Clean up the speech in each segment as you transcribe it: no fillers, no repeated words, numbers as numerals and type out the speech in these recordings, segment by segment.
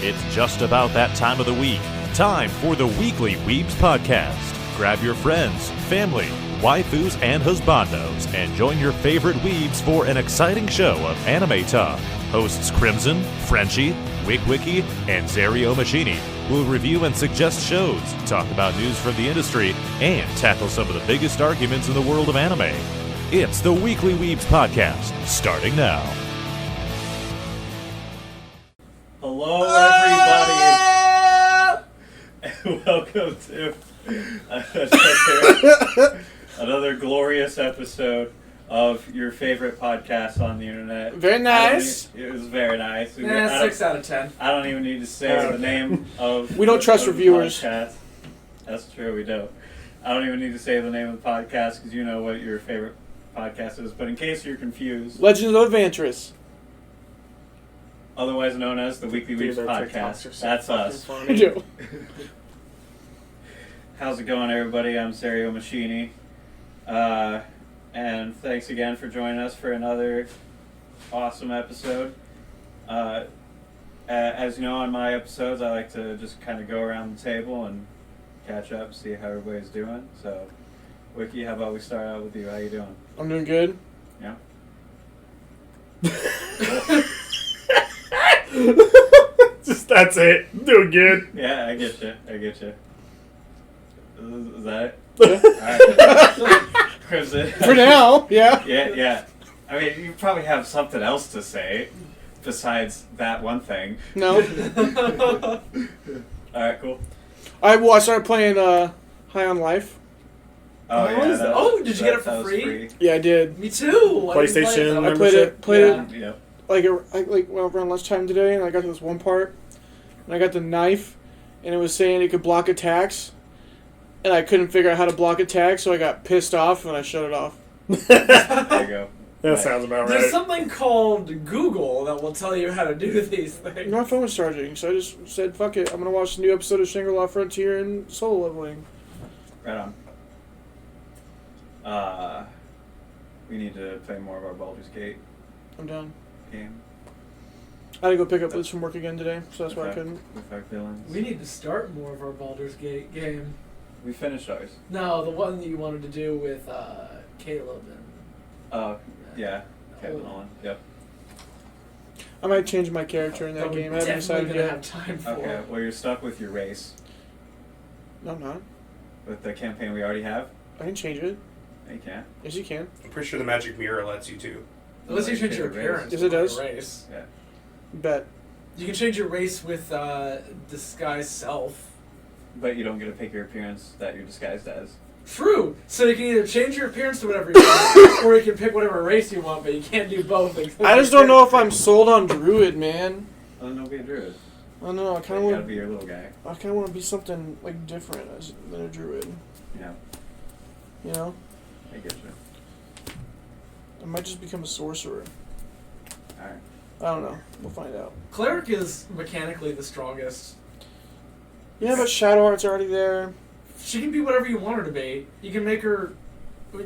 It's just about that time of the week. Time for the Weekly Weebs Podcast. Grab your friends, family, waifus, and husbandos, and join your favorite weebs for an exciting show of anime talk. Hosts Crimson, Frenchie, Wigwiki, and Zerio Machini will review and suggest shows, talk about news from the industry, and tackle some of the biggest arguments in the world of anime. It's the Weekly Weebs Podcast, starting now. Hello, everybody, and welcome to another glorious episode of your favorite podcast on the internet. Very nice. It was very nice. 6 out of 10. I don't even need to say the name of. We don't trust reviewers. Podcast. That's true. We don't. I don't even need to say the name of the podcast because you know what your favorite podcast is. But in case you're confused, Legends of Adventurous, otherwise known as the Weekly Weebs Podcast. That's us. I do. How's it going, everybody? I'm Zerio Machini. And thanks again for joining us for another awesome episode. As you know, on my episodes, I like to just kind of go around the table and catch up, see how everybody's doing. So, Wiki, how about we start out with you? How you doing? I'm doing good. Yeah? Just that's it. Doing good. Yeah, I get you. Is that it? Yeah. Alright. Crimson. For now, yeah. Yeah. I mean, you probably have something else to say besides that one thing. No. Alright, cool. I started playing High on Life. Oh, yeah. Did you get it for free? Yeah, I did. Me too. PlayStation. I played it Yeah. like around lunchtime today, and I got to this one part, and I got the knife, and it was saying it could block attacks, and I couldn't figure out how to block attacks, so I got pissed off and I shut it off. There you go. That sounds about right. There's something called Google that will tell you how to do these things. My phone was charging, so I just said, "Fuck it, I'm gonna watch the new episode of Shangri-La Frontier and solo leveling." Right on. We need to play more of our Baldur's Gate I'm done. game I had to go pick up Liz from work again today, so that's why I couldn't. with our villains. We need to start more of our Baldur's Gate game. We finished ours. No, the one that you wanted to do with Caleb and... Oh, yeah. Kevin Nolan. Yep. I might change my character in that But game. I we're haven't definitely decided gonna yet. have time for. Okay, well, you're stuck with your race. No, I'm not. With the campaign we already have. I can change it. No, you can't. Yes, you can. I'm pretty sure the magic mirror lets you too. Unless you change your Race. appearance. Yes, it with your does. Race. Yeah. Bet. You can change your race with disguise self. But you don't get to pick your appearance that you're disguised as. True. So you can either change your appearance to whatever you want, or you can pick whatever race you want, but you can't do both. I just don't know if I'm sold on Druid, man. Oh, no, be a druid. I don't know. I You kind of gotta want. be your little guy. I kind of want to be something like different than a Druid. Yeah, You know, I get you. I might just become a sorcerer. Alright. I don't know. We'll find out. Cleric is mechanically the strongest. Yeah, but Shadowheart's already there. She can be whatever you want her to be. You can make her...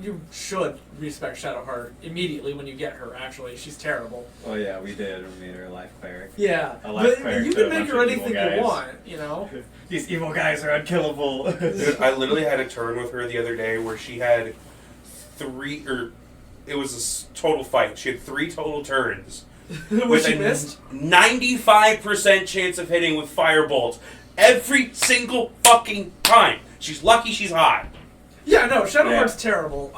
You should respect Shadowheart immediately when you get her, actually. She's terrible. Oh, yeah, we did. We made her a life cleric. Yeah, A life but cleric you to a can make bunch her of anything evil you guys. want, you know? These evil guys are unkillable. Dude, I literally had a turn with her the other day where she had it was a total fight. She had 3 total turns. Which she missed? 95% chance of hitting with firebolts every single fucking time. She's lucky she's hot. Yeah, no, Shadowheart's terrible.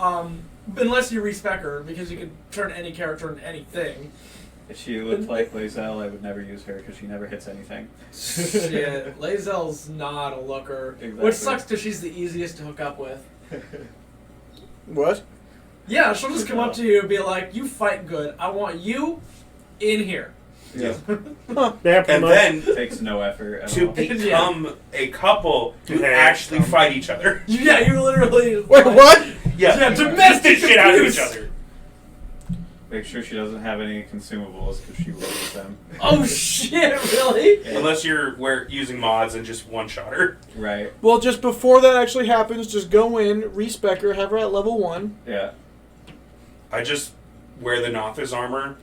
Unless you respec her, because you can turn any character into anything. If she looked like Lae'zel, I would never use her because she never hits anything. Shit, Lae'zel's not a looker. Exactly. Which sucks because she's the easiest to hook up with. What? Yeah, she'll just come up to you and be like, "You fight good. I want you in here." Yeah. Huh. Yeah, and then Takes no effort at to all. become a couple, you actually fight each other. Yeah, you literally... Wait, what? Yeah, domestic shit out of abuse. each other. Make sure she doesn't have any consumables because she will use them. Oh shit, really? Yeah. Unless you're using mods and just one-shot her. Right. Well, just before that actually happens, just go in, respec her, have her at level 1. Yeah. I just wear the Notha's armor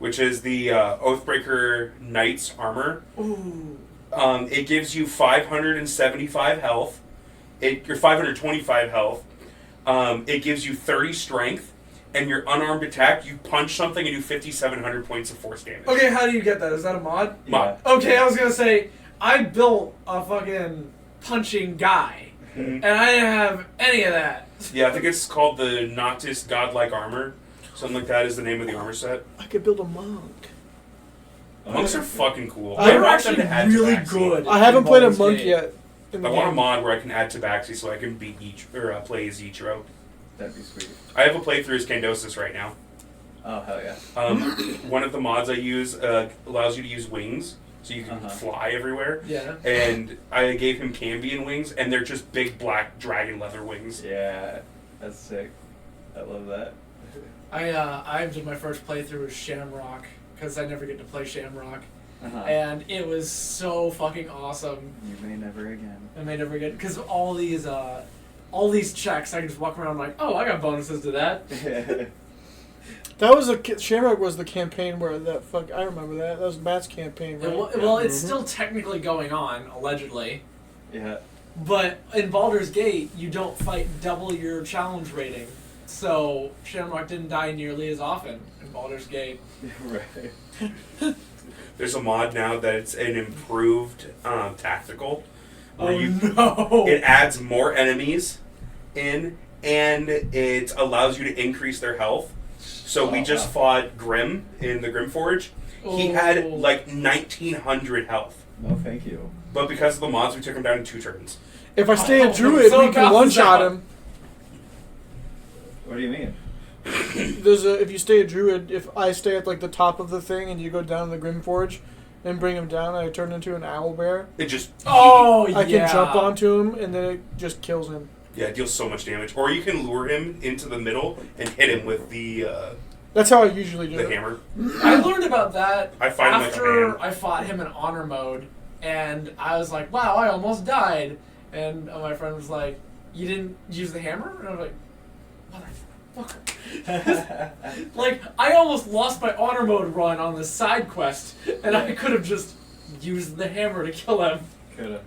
which is the Oathbreaker Knight's armor. Ooh. It gives you 575 health. Your 525 health. It gives you 30 strength, and your unarmed attack, you punch something and do 5,700 points of force damage. Okay, how do you get that? Is that a mod? Mod. Okay, I was gonna say, I built a fucking punching guy, and I didn't have any of that. Yeah, I think it's called the Noctis Godlike Armor. Something like that is the name of the armor set. I could build a monk. Monks are fucking cool. They're I want actually them to add really Tabaxi. good. I haven't played a Baldur's monk Gate. yet. In the I want a game. mod where I can add Tabaxi so I can beat play as Ichiro. That'd be sweet. I have a playthrough as Candosis right now. Oh, hell yeah. One of the mods I use allows you to use wings, so you can fly everywhere. Yeah. And I gave him Cambion wings, and they're just big black dragon leather wings. Yeah, that's sick. I love that. I did my first playthrough with Shamrock because I never get to play Shamrock, Uh-huh. and it was so fucking awesome. You may never again. I may never get because all these checks I can just walk around like, oh, I got bonuses to that. That was Shamrock was the campaign where I remember that. That was Matt's campaign, right? Well, it's still technically going on allegedly, Yeah. but in Baldur's Gate you don't fight double your challenge rating, so Shamrock didn't die nearly as often in Baldur's Gate. Right. There's a mod now that it's an improved tactical. Where No! It adds more enemies in, and it allows you to increase their health. So we just fought Grim in the Grim Forge. He had like 1,900 health. No, thank you. But because of the mods, we took him down in 2 turns. If I stay a I'm druid, so we can one-shot him. What do you mean? If you stay a druid, if I stay at like the top of the thing and you go down the Grim Forge and bring him down, I turn into an owl bear. It just I can jump onto him and then it just kills him. Yeah, it deals so much damage. Or you can lure him into the middle and hit him with the That's how I usually do it. hammer. I learned about that I fight him like a after man. I fought him in honor mode, and I was like, wow, I almost died. And my friend was like, you didn't use the hammer? And I was like, motherfucker. Like, I almost lost my honor mode run on the side quest, and I could have just used the hammer to kill him. Coulda.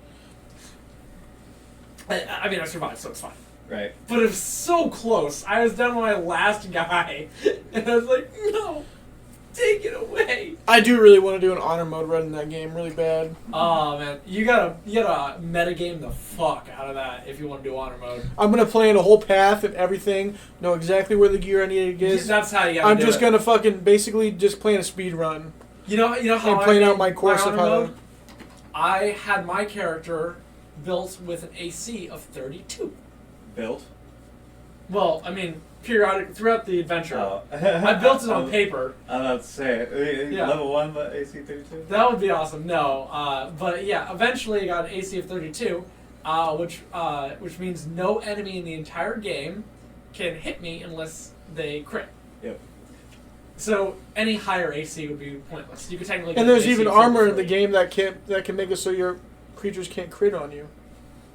I mean, I survived, so it's fine. Right. But it was so close. I was down to my last guy, and I was like, no, take it away. I do really want to do an honor mode run in that game really bad. Oh man, you gotta metagame the fuck out of that if you want to do honor mode. I'm gonna plan a whole path and everything, know exactly where the gear I need to get. That's how you gotta I'm do just it. gonna fucking basically just plan a speed run. You know how and I plan made out my course of honor how mode? to. I had my character built with an AC of 32. Built? Well, I mean, periodic throughout the adventure. Oh. I built it on paper. I'm about to say, Yeah. level 1 but AC 32? That would be awesome. No, but yeah, eventually I got an AC of 32, which means no enemy in the entire game can hit me unless they crit. Yep. So any higher AC would be pointless. You could technically. And get there's an AC even of armor in 33. the game that can make it so your creatures can't crit on you.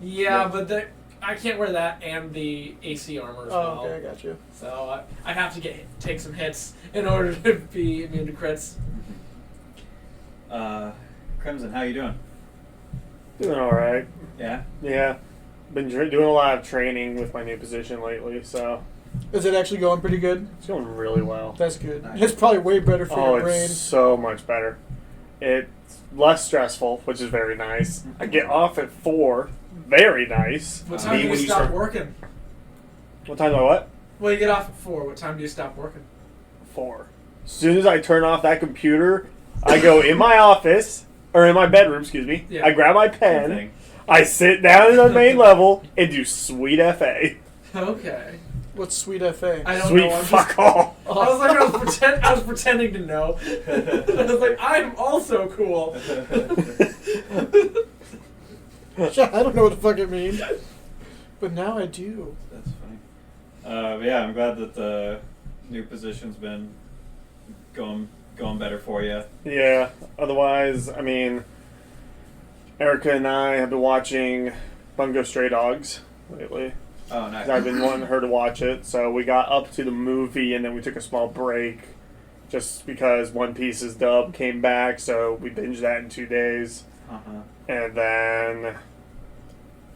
Yeah, but I can't wear that and the AC armor as well. Oh, okay, I got you. So I have to take some hits in order to be immune to crits. Crimson, how you doing? Doing all right. Yeah? Yeah, been doing a lot of training with my new position lately, so Is it actually going pretty good? it's going really well. That's good. Nice. It's probably way better for Oh, your brain. it's so much better. It's less stressful, which is very nice. I get off at 4. Very nice. What time do you when you stop start- working? What time do I what? Well, you get off at 4. What time do you stop working? 4. As soon as I turn off that computer, I go in my office, or in my bedroom, excuse me. Yeah. I grab my Same pen, thing. I sit down in the main level, and do sweet FA. Okay. What's Sweet FA? I don't Sweet know. I'm fuck all. I was like, I was pretending to know. I was like, I'm also cool. I don't know what the fuck it means. But now I do. That's funny. Yeah, I'm glad that the new position's been going better for you. Yeah, otherwise, I mean, Erica and I have been watching Bungo Stray Dogs lately. Oh, nice. 'Cause I've been wanting her to watch it, so we got up to the movie and then we took a small break just because One Piece's dub came back, so we binged that in 2 days. Uh-huh. And then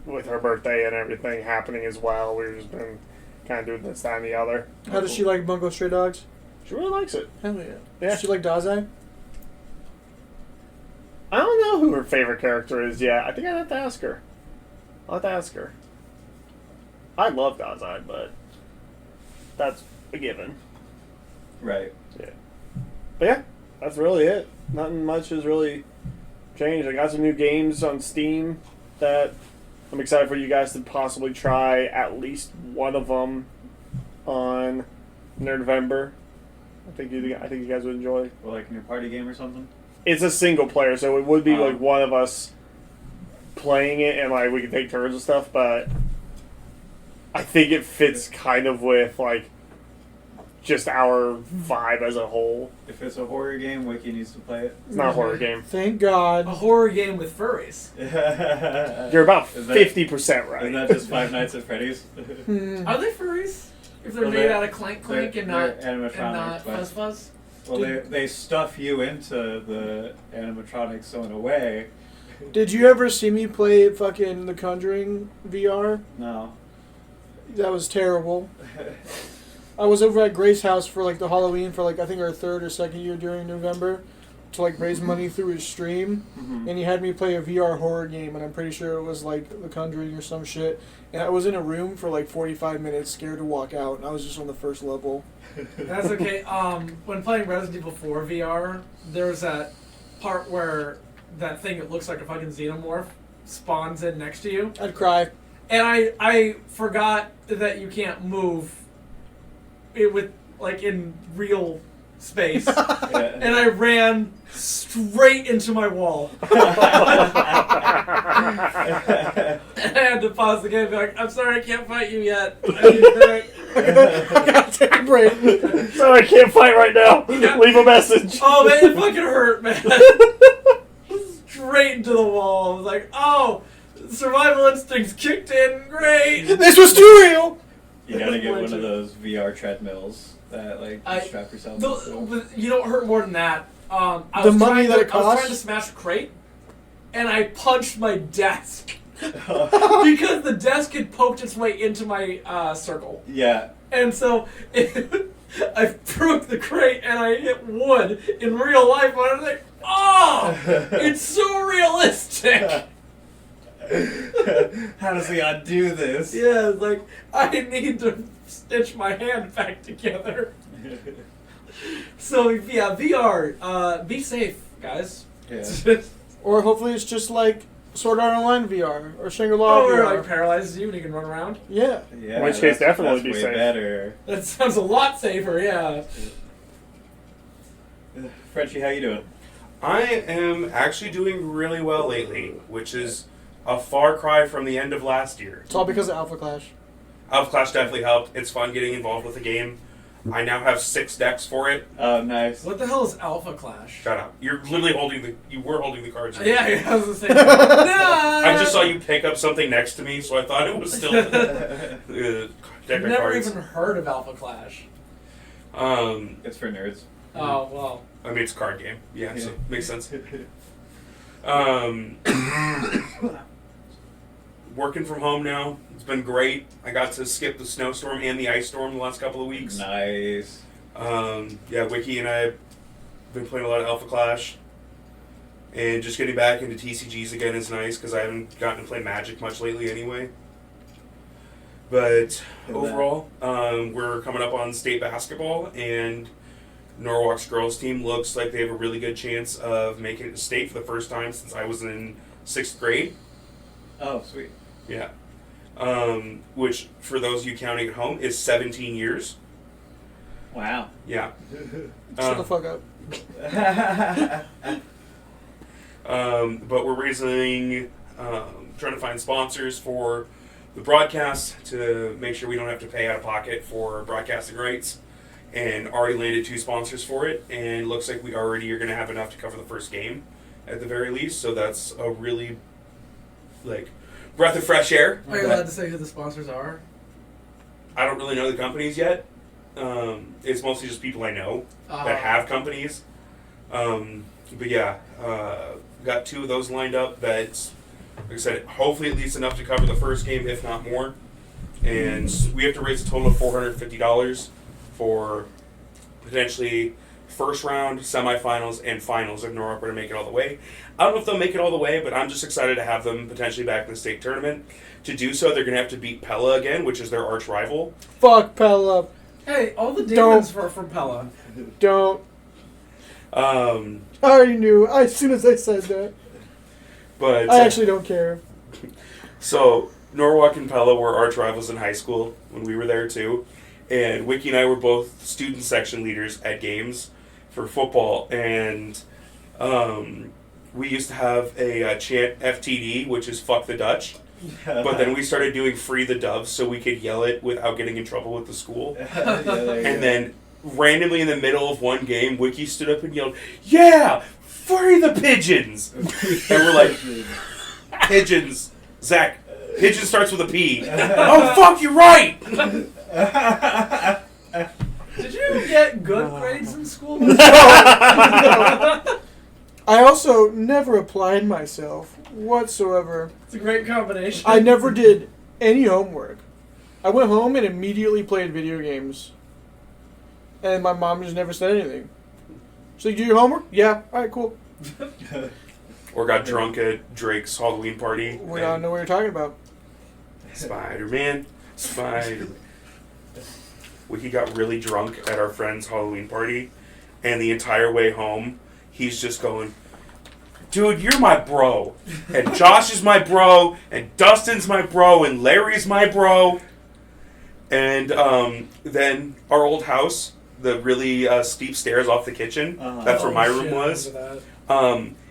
with her birthday and everything happening as well, we've just been kind of doing this, that, and the other. How does she like Bungo Stray Dogs? She really likes it. Hell yeah. Yeah. Does she like Dazai? I don't know who her favorite character is yet. I think I'd have to ask her. I'll have to ask her. I love Dazai, but that's a given. Right. Yeah. But yeah, that's really it. Nothing much has really changed. I got some new games on Steam that I'm excited for you guys to possibly try at least one of them on Nerdvember. I think you guys would enjoy. Well, like a new party game or something? It's a single player, so it would be Oh. like one of us playing it and like we could take turns and stuff, but I think it fits kind of with like just our vibe as a whole. If it's a horror game, Wiki needs to play it. It's not a horror game. Thank God. A horror game with furries. You're about Is that- 50% right. Isn't that just Five Nights at Freddy's? Hmm. Are they furries? If they're Well, made they're- out of clank clank and not they're animatronic, but- fuzz fuzz? Well, they stuff you into the animatronics, so in a way, Did you ever see me play fucking The Conjuring VR? no. That was terrible. I was over at Grace's house for like the Halloween for like I think our third or second year during November to like raise money through his stream, Mhm. and he had me play a VR horror game, and I'm pretty sure it was like The Conjuring or some shit. And I was in a room for like 45 minutes, scared to walk out, and I was just on the first level. That's okay. When playing Resident Evil 4 VR, there's that part where that thing that looks like a fucking xenomorph spawns in next to you. I'd cry. And I forgot that you can't move it with like in real space. Yeah. And I ran straight into my wall. And I had to pause the game and be like, I'm sorry, I can't fight you yet. I need a break. I gotta take a break. Sorry, I can't fight right now. Yeah. Leave a message. Oh man, it fucking hurt, man. Straight into the wall. I was like, oh, survival instincts kicked in. Great. This was too real. You gotta get one of those VR treadmills that like you strap yourself into. You don't hurt more than that. I The was money trying that to, it I was costs? trying to smash a crate, and I punched my desk because the desk had poked its way into my circle, Yeah. and so I broke the crate and I hit wood in real life. And I was like, oh, it's so realistic. How does he undo this? Yeah, it's like I need to stitch my hand back together. So yeah, VR. Be safe, guys. Yeah. Or hopefully it's just like Sword Art Online VR or Shangri-La Or VR. like paralyzes you and you can run around. Yeah. Yeah, In which case, definitely that's be way safe. better. That sounds a lot safer. Yeah. Frenchie, how you doing? I am actually doing really well lately, which is a far cry from the end of last year. It's all because of Alpha Clash. Alpha Clash definitely helped. It's fun getting involved with the game. I now have 6 decks for it. Oh, nice. What the hell is Alpha Clash? Shut up. You're literally you were holding the cards. Yeah, I was gonna say. No! I just saw you pick up something next to me, so I thought it was still deck of Never cards. even heard of Alpha Clash. It's for nerds. Oh well. I mean, it's a card game. Yeah, so Yeah. makes sense. Working from home now. It's been great. I got to skip the snowstorm and the ice storm the last couple of weeks. Nice. Yeah, Wiki and I have been playing a lot of Alpha Clash. And just getting back into TCGs again is nice because I haven't gotten to play Magic much lately anyway. But overall, we're coming up on state basketball, and Norwalk's girls team looks like they have a really good chance of making it to state for the first time since I was in 6th grade. Oh, sweet. Yeah. Which, for those of you counting at home, is 17 years. Wow. Yeah. Shut the fuck up. But we're raising, trying to find sponsors for the broadcast to make sure we don't have to pay out of pocket for broadcasting rights. And already landed 2 sponsors for it, and looks like we already are going to have enough to cover the first game at the very least. So that's a really, breath of fresh air. Are you allowed to say who the sponsors are? I don't really know the companies yet. It's mostly just people I know that have companies. But yeah, got 2 of those lined up. That's, like I said, hopefully at least enough to cover the first game, if not more. And we have to raise a total of $450 for potentially first round, semifinals, and finals if Norwalk were to make it all the way. I don't know if they'll make it all the way, but I'm just excited to have them potentially back in the state tournament. To do so, they're going to have to beat Pella again, which is their arch rival. Fuck Pella. Hey, all the demons were from Pella. Don't. I I already knew as soon as I said that. But I actually don't care. So Norwalk and Pella were arch rivals in high school when we were there too, and Wiki and I were both student section leaders at games for football, and we used to have a chant FTD, which is fuck the Dutch. But then we started doing free the doves so we could yell it without getting in trouble with the school. And then randomly in the middle of one game, Wiki stood up and yelled, "Yeah, free the pigeons!" And we're like, "Pigeons, Zach. Pigeon starts with a P." "Oh fuck, you're right." Did you get good grades in school? No. I also never applied myself whatsoever. It's a great combination. I never did any homework. I went home and immediately played video games. And my mom just never said anything. She's like, "Do your homework?" "Yeah." "Alright, cool." Or got drunk at Drake's Halloween party. We don't know what you're talking about. Spider-Man. Wiki got really drunk at our friend's Halloween party, and the entire way home, he's just going, "Dude, you're my bro. And Josh is my bro, and Dustin's my bro, and Larry's my bro." And then our old house, the really steep stairs off the kitchen, that's where my room was.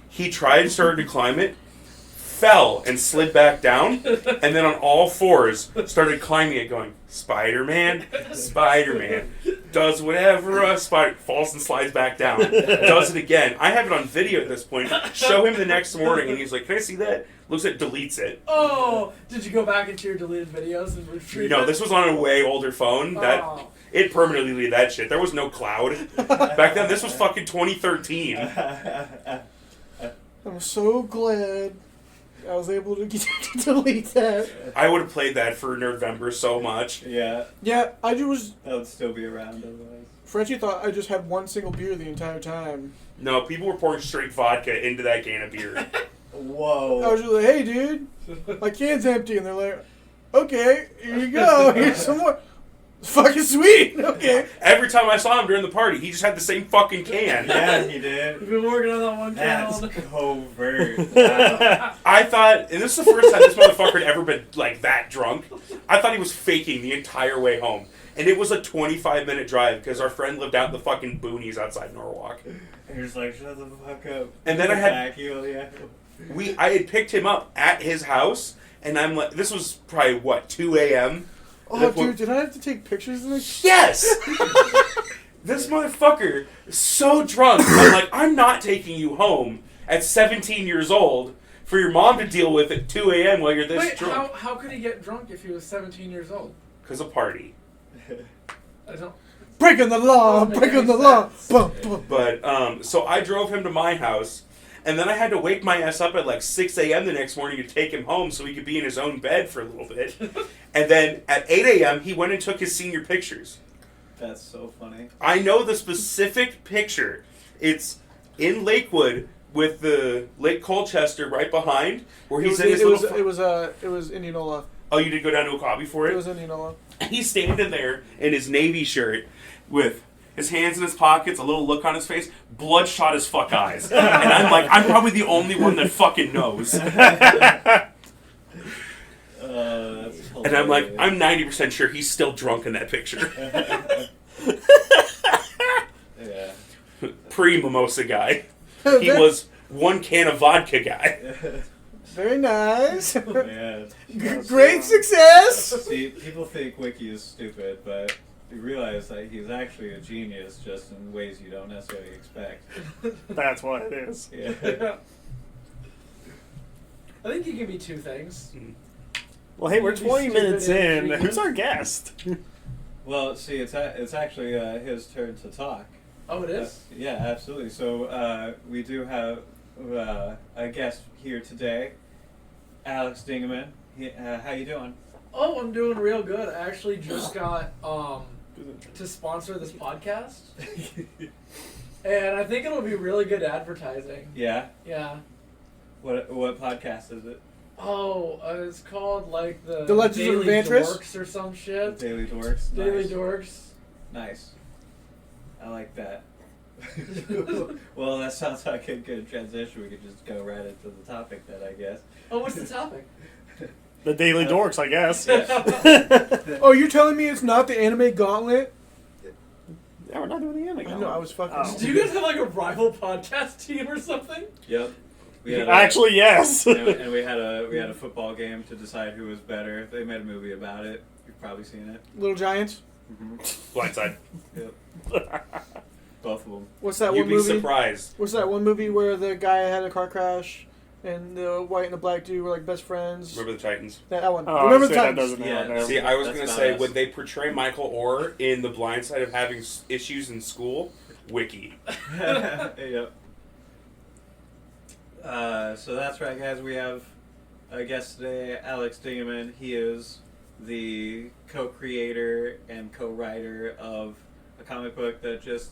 He tried, started to climb it, fell and slid back down, and then on all fours started climbing it, going, "Spider-Man, Spider-Man, does whatever a spider," falls and slides back down, does it again. I have it on video at this point. Show him the next morning, and he's like, "Can I see that?" Looks at, deletes it. Oh, did you go back into your deleted videos and retrieve No, it? this was on a way older phone. That it permanently deleted that shit. There was no cloud back then. This was fucking 2013. I'm so glad I was able to delete that. I would have played that for November so much. Yeah, Yeah, I just... that would still be around otherwise. Frenchie thought I just had one single beer the entire time. No, people were pouring straight vodka into that can of beer. Whoa. I was just like, "Hey, dude, my can's empty." And they're like, "Okay, here you go. Here's some more." It's fucking sweet. Okay. Every time I saw him during the party, he just had the same fucking can. Yeah, he did. We've been working on that one That's can. covert. Wow. I thought, and this is the first time this motherfucker had ever been like that drunk. I thought he was faking the entire way home. And it was a 25-minute drive because our friend lived out in the fucking boonies outside Norwalk. And you're just like, "Shut the fuck up." And then I had- Back heel, yeah. I had picked him up at his house, and I'm like, this was probably, 2 a.m.? Oh, dude, did I have to take pictures of this? Yes! This motherfucker is so drunk. I'm like, "I'm not taking you home at 17 years old for your mom to deal with at 2 a.m. while you're this Wait, drunk." how could he get drunk if he was 17 years old? Because of party. I don't... Breaking the law, Doesn't make breaking any the law. sense. Bum, bum. But, so I drove him to my house, and then I had to wake my ass up at like 6 a.m. the next morning to take him home so he could be in his own bed for a little bit. And then at 8 a.m., he went and took his senior pictures. That's so funny. I know the specific picture. It's in Lakewood with the Lake Colchester right behind, where he's in his little... It was Indianola. Oh, you did go down to Okabe for It it? was Indianola. He's standing there in his Navy shirt with his hands in his pockets, a little look on his face, bloodshot as fuck eyes. And I'm like, I'm probably the only one that fucking knows. That's And I'm like, I'm 90% sure he's still drunk in that picture. Yeah. Pre-mimosa guy. He was 1 can of vodka guy. Very nice. Yeah. Great success. See, people think Wiki is stupid, but you realize that he's actually a genius just in ways you don't necessarily expect. That's what it is. Yeah. I think he can be two things. Well, hey, we're You'd be 20 minutes stupid in. and Who's our guest? Well, see, it's actually his turn to talk. Oh, it is? Yeah, absolutely. So we do have a guest here today, Alex Dingeman. How you doing? Oh, I'm doing real good. I actually just got to sponsor this podcast. And I think it'll be really good advertising. Yeah. Yeah. What podcast is it? Oh, it's called like the Legends of Daily Adventures? Dorks or some shit. Daily Dorks. Daily Nice. Dorks. Nice. I like that. Well, that sounds like a good transition. We could just go right into the topic then, I guess. Oh, what's the topic? The Daily Dorks, I guess. Yeah. Oh, you're telling me it's not the anime Gauntlet? Yeah, we're not doing the anime. I know, I was fucking. Oh. Do you guys have like a rival podcast team or something? Yep. We had Actually, yes. and we had a football game to decide who was better. They made a movie about it. You've probably seen it. Little Giants? Mm-hmm. Blindside. Yep. Both of them. What's that You'd one be movie? surprised. What's that one movie where the guy had a car crash and the white and the black dude were like best friends? Remember the Titans? That one. Oh, Remember see, the that Titans? doesn't Yeah. matter. See, I was That's going to about say, us. would they portray Michael Orr in the blind side of having issues in school? Wiki. Yep. So that's right, guys. We have a guest today, Alex Dingeman. He is the co-creator and co-writer of a comic book that just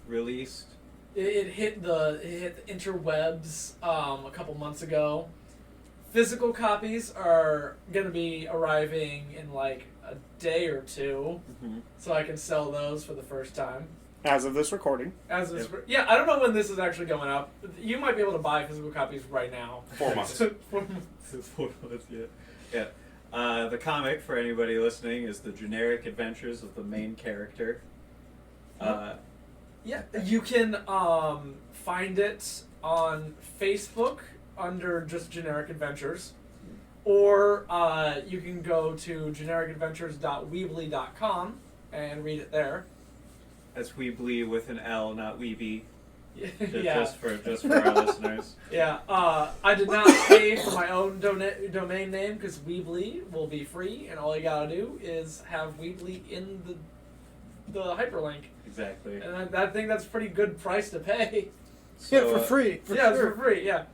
released. It hit the interwebs a couple months ago. Physical copies are gonna be arriving in like a day or two, Mm-hmm. so I can sell those for the first time. As of this recording. As this, Yep. yeah, I don't know when this is actually going up. You might be able to buy physical copies right now. 4 months. Yeah. The comic, for anybody listening, is the generic adventures of the main character. Yeah, you can find it on Facebook under just Generic Adventures, or you can go to genericadventures.weebly.com and read it there. That's Weebly with an L, not Weeby. Yeah, Just for our listeners. yeah. I did not pay for my own domain name because Weebly will be free, and all you gotta do is have Weebly in the hyperlink. Exactly. And I think that's a pretty good price to pay. Yeah, So, for free. For yeah, sure. it's for free. Yeah.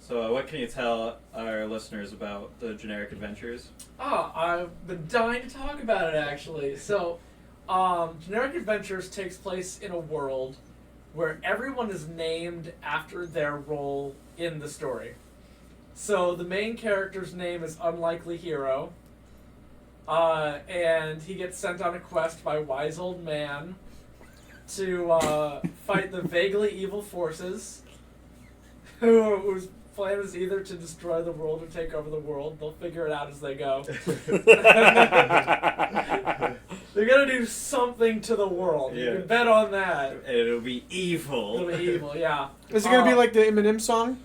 So, what can you tell our listeners about the generic adventures? I've been dying to talk about it actually. So, Generic Adventures takes place in a world where everyone is named after their role in the story. So the main character's name is Unlikely Hero, and he gets sent on a quest by Wise Old Man to fight the vaguely evil forces, whose plan is either to destroy the world or take over the world. They'll figure it out as they go. They're gonna do something to the world. You Yeah. can bet on that. And it'll be evil. It'll be evil, yeah. Is it going to be like the Eminem song?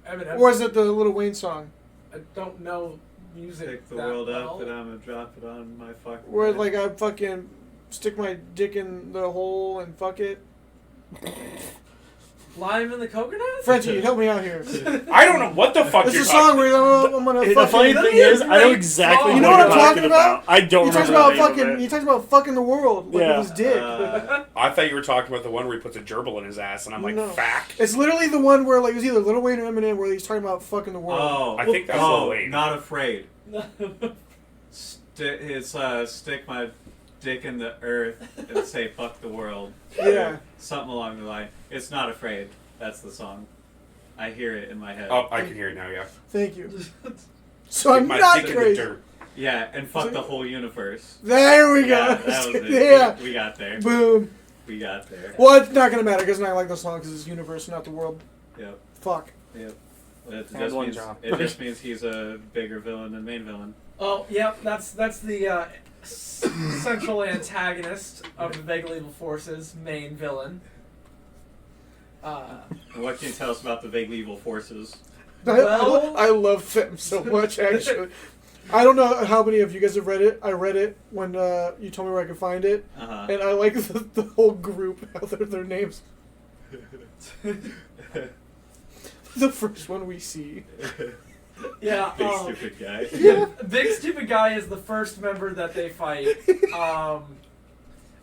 Eminem, Or is it the Lil Wayne song? I don't know music. Pick the that world well. up and I'm gonna drop it on my fucking Where head. like I fucking stick my dick in the hole and fuck it? Lime in the coconut? Frenchie, help me out here. I don't know what the fuck It's you're a song talking where I'm gonna The fucking... funny thing is, I know exactly You know what what I'm you're talking about? I don't He talks remember about the name of fucking. it. He talks about fucking the world like Yeah. with his dick. I thought you were talking about the one where he puts a gerbil in his ass, and I'm like, No. fact? It's literally the one where like it was either Lil Wayne or Eminem where he's talking about fucking the world. Oh, I think that's Lil oh, Wayne. Not afraid. Stick my dick in the earth and say fuck the world. Yeah. Something along the line. It's not afraid. That's the song. I hear it in my head. Oh, I can hear it now, yeah. Thank you. So I'm Stick my not dick in the crazy. dirt. Yeah, and fuck the whole universe. There we go. Yeah, that was it. Yeah. We got there. Boom. We got there. Well, it's not gonna matter because I like the song because it's universe, not the world. Yep. Fuck. Yep. It And just, one means, job. it just means he's a bigger villain than main villain. Oh, yep, that's the central antagonist of the vaguely evil forces, main villain. And what can you tell us about the vaguely evil forces? Well- I love them so much actually. I don't know how many of you guys have read it. I read it when you told me where I could find it, Uh-huh. and I like the whole group. How their names. The first one we see. Yeah. Big stupid guy. Big Stupid Guy is the first member that they fight.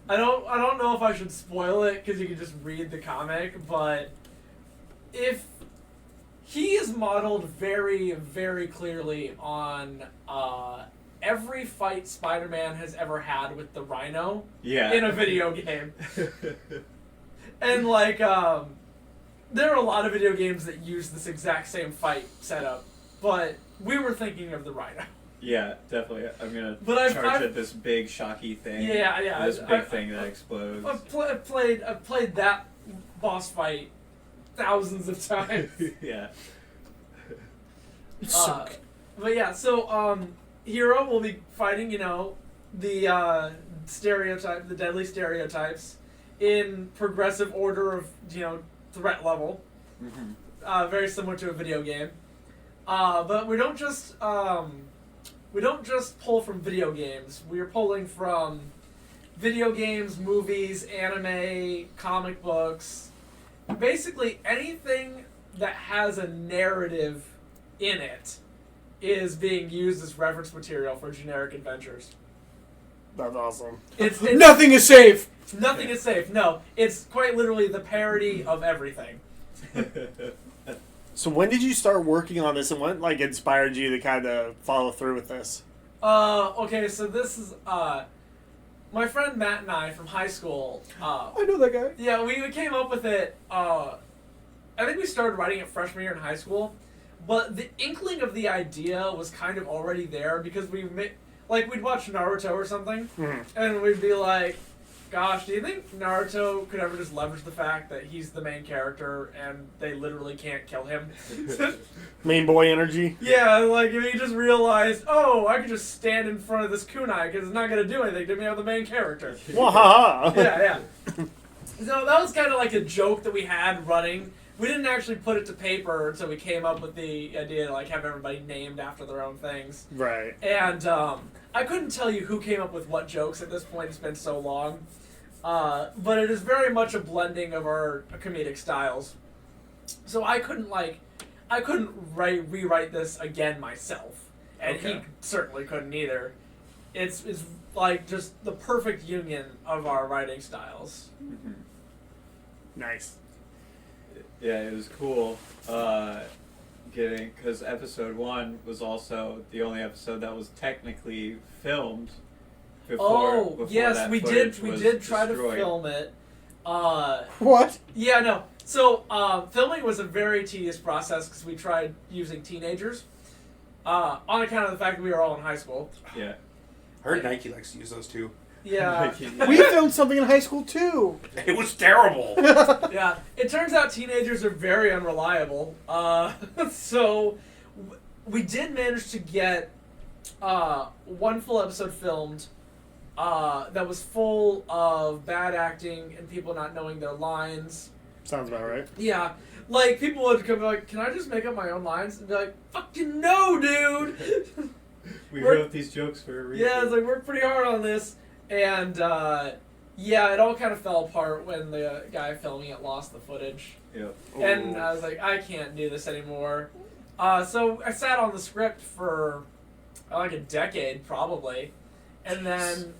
I don't know if I should spoil it because you can just read the comic, but if he is modeled very, very clearly on every fight Spider-Man has ever had with the Rhino in a video game. And like there are a lot of video games that use this exact same fight setup, but we were thinking of the Rhino. Yeah, definitely. I'm gonna charge I've- at this big shocky thing. Yeah. This big thing that explodes. I've played that boss fight thousands of times. Yeah. But yeah, so Hero will be fighting, the stereotype, the deadly stereotypes, in progressive order of threat level. Mm-hmm. Very similar to a video game. But we don't just pull from video games. We're pulling from video games, movies, anime, comic books, basically anything that has a narrative in it is being used as reference material for generic adventures. That's awesome. It's Nothing is safe. Nothing is safe. No, it's quite literally the parody of everything. So when did you start working on this, and what inspired you to kind of follow through with this? Okay, so this is my friend Matt and I from high school. I know that guy. Yeah, we came up with it. I think we started writing it freshman year in high school, but the inkling of the idea was kind of already there because we'd watch Naruto or something, and we'd be like, "Gosh, do you think Naruto could ever just leverage the fact that he's the main character and they literally can't kill him?" Main boy energy? Yeah, like if he just realized, oh, I could just stand in front of this kunai because it's not going to do anything to me. I'm the main character. Wahaha! Yeah. So that was kind of like a joke that we had running. We didn't actually put it to paper until we came up with the idea to have everybody named after their own things. Right. And I couldn't tell you who came up with what jokes at this point. It's been so long. But it is very much a blending of our comedic styles. So I couldn't rewrite this again myself. And Okay. he certainly couldn't either. It's like just the perfect union of our writing styles. Mm-hmm. Nice. Yeah, it was cool because episode 1 was also the only episode that was technically filmed before yes, that we footage did was try to destroyed. film it. What? Yeah, no. So filming was a very tedious process because we tried using teenagers on account of the fact that we were all in high school. Yeah. I heard Nike likes to use those too. Yeah. We filmed something in high school too. It was terrible. Yeah, it turns out teenagers are very unreliable. So we did manage to get one full episode filmed that was full of bad acting and people not knowing their lines. Sounds about right. Yeah, like people would come like, "Can I just make up my own lines?" And be like, "Fucking no, dude." We We're- wrote these jokes for a reason. Yeah, it's like worked pretty hard on this, and yeah, it all kind of fell apart when the guy filming it lost the footage. Yep. And I was like, I can't do this anymore. So I sat on the script for like a decade, probably. And then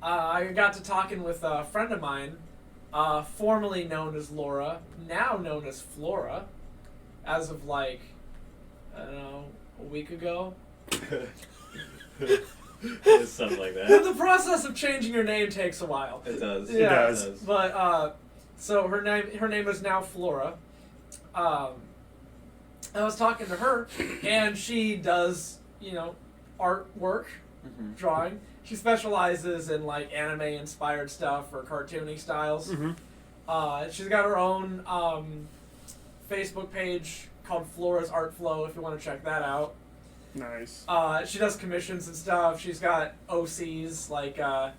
I got to talking with a friend of mine, formerly known as Laura, now known as Flora, as of I don't know, a week ago. It's something like that. The process of changing your name takes a while. It does. Yeah, It does. But so her name is now Flora. I was talking to her, and she does artwork, drawing. She specializes in anime inspired stuff or cartoony styles. She's got her own Facebook page called Flora's Art Flow. If you want to check that out. Nice. She does commissions and stuff. She's got OCs like a